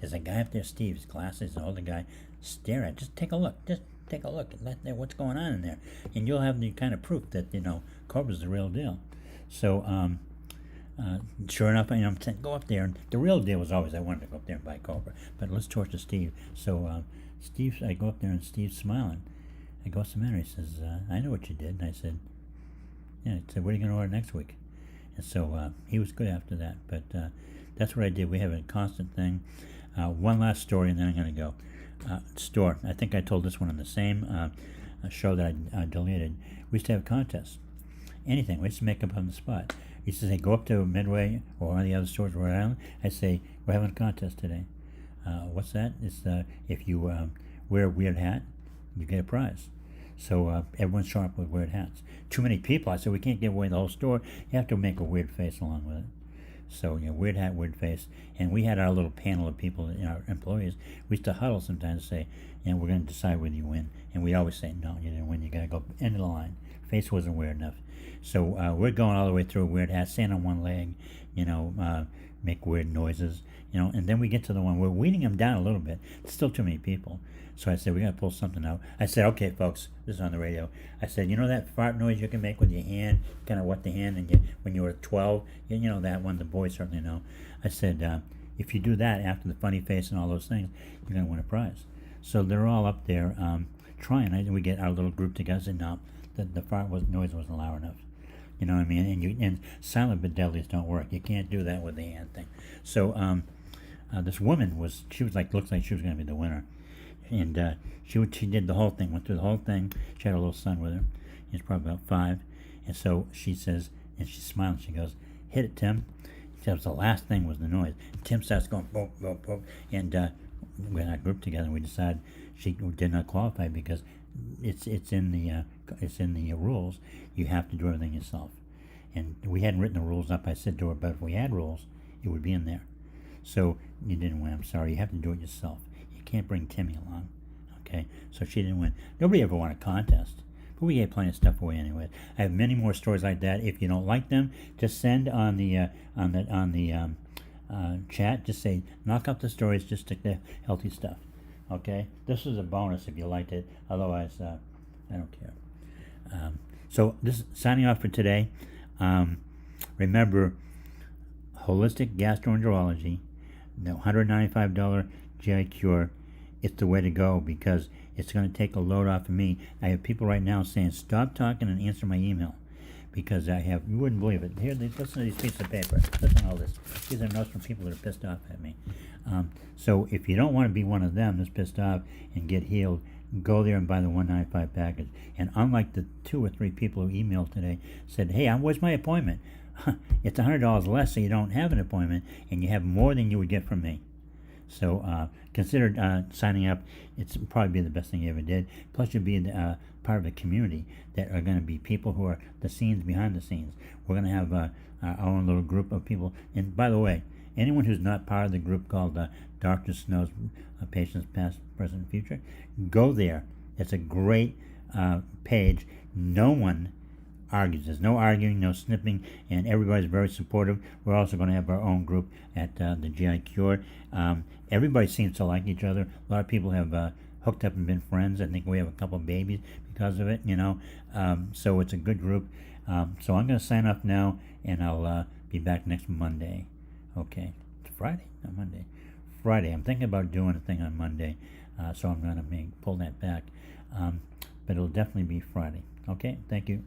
There's a guy up there, Steve's glasses, an older guy, stare at. Just take a look. Just take a look at what's going on in there, and you'll have the kind of proof that Cobra's the real deal. So sure enough, I'm saying, go up there. And the real deal was always I wanted to go up there and buy Cobra, but let's torture Steve. So I go up there and Steve's smiling. I go, what's the matter? He says, I know what you did. And I said, yeah. He said, what are you going to order next week? And so he was good after that. But that's what I did. We have a constant thing. One last story, and then I'm going to go. Store. I think I told this one on the same show that I deleted. We used to have contests. Anything. We used to make up on the spot. We used to say, go up to Midway or one of the other stores in Rhode Island. I'd say, we're having a contest today. What's that? It's if you wear a weird hat, you get a prize. So everyone's showing up with weird hats. Too many people. I said, we can't give away the whole store. You have to make a weird face along with it. So, weird hat, weird face. And we had our little panel of people, our employees. We used to huddle sometimes and say, we're going to decide whether you win. And we always say, no, you didn't win. You got to go end of the line. Face wasn't weird enough. So we're going all the way through a weird hat, stand on one leg, make weird noises, and then we get to the one, we're weeding them down a little bit. It's still too many people. So I said, we got to pull something out. I said, okay, folks, this is on the radio. I said, that fart noise you can make with your hand, kind of wet the hand, and when you were 12, that one, the boys certainly know. I said, if you do that after the funny face and all those things, you're going to win a prize. So they're all up there trying. We get our little group together and said, no, the fart noise wasn't loud enough. You know what I mean? And silent but deadlies don't work. You can't do that with the hand thing. So this woman looks like she was going to be the winner. And she did the whole thing, went through the whole thing. She had a little son with her. He's probably about 5. And so she says, and she's smiling, she goes, hit it, Tim. That was the last thing was the noise. And Tim starts going, boom, boom, boom. And we had our group together, and we decided she did not qualify because it's in the rules. You have to do everything yourself. And we hadn't written the rules up. I said to her, but if we had rules, it would be in there. So you didn't win. I'm sorry. You have to do it yourself. You can't bring Timmy along. Okay? So she didn't win. Nobody ever won a contest. But we gave plenty of stuff away anyway. I have many more stories like that. If you don't like them, just send on the chat. Just say, knock up the stories. Just stick the healthy stuff. Okay? This is a bonus if you liked it. Otherwise, I don't care. So this is signing off for today. Remember, Holistic Gastroenterology, the $195 GI Cure, it's the way to go because it's going to take a load off of me. I have people right now saying, stop talking and answer my email because you wouldn't believe it. Here, listen to these pieces of paper. Listen to all this. These are notes from people that are pissed off at me. So if you don't want to be one of them that's pissed off and get healed, go there and buy the $195 package. And unlike the 2 or 3 people who emailed today, said, hey, where's my appointment? It's $100 less so you don't have an appointment, and you have more than you would get from me. So consider signing up. It's probably be the best thing you ever did. Plus, you'll be part of a community that are going to be people who are the scenes behind the scenes. We're going to have our own little group of people. And by the way, anyone who's not part of the group called Dr. Snow's Patients Past, Present, Future, go there. It's a great page, no one argues. There's no arguing, no snipping, and everybody's very supportive. We're also going to have our own group at the GI Cure. Everybody seems to like each other. A lot of people have hooked up and been friends. I think we have a couple babies because of it, so it's a good group. So I'm going to sign off now, and I'll be back next Monday. Okay, it's Friday, not Monday. Friday. I'm thinking about doing a thing on Monday, so I'm going to pull that back. But it'll definitely be Friday. Okay, thank you.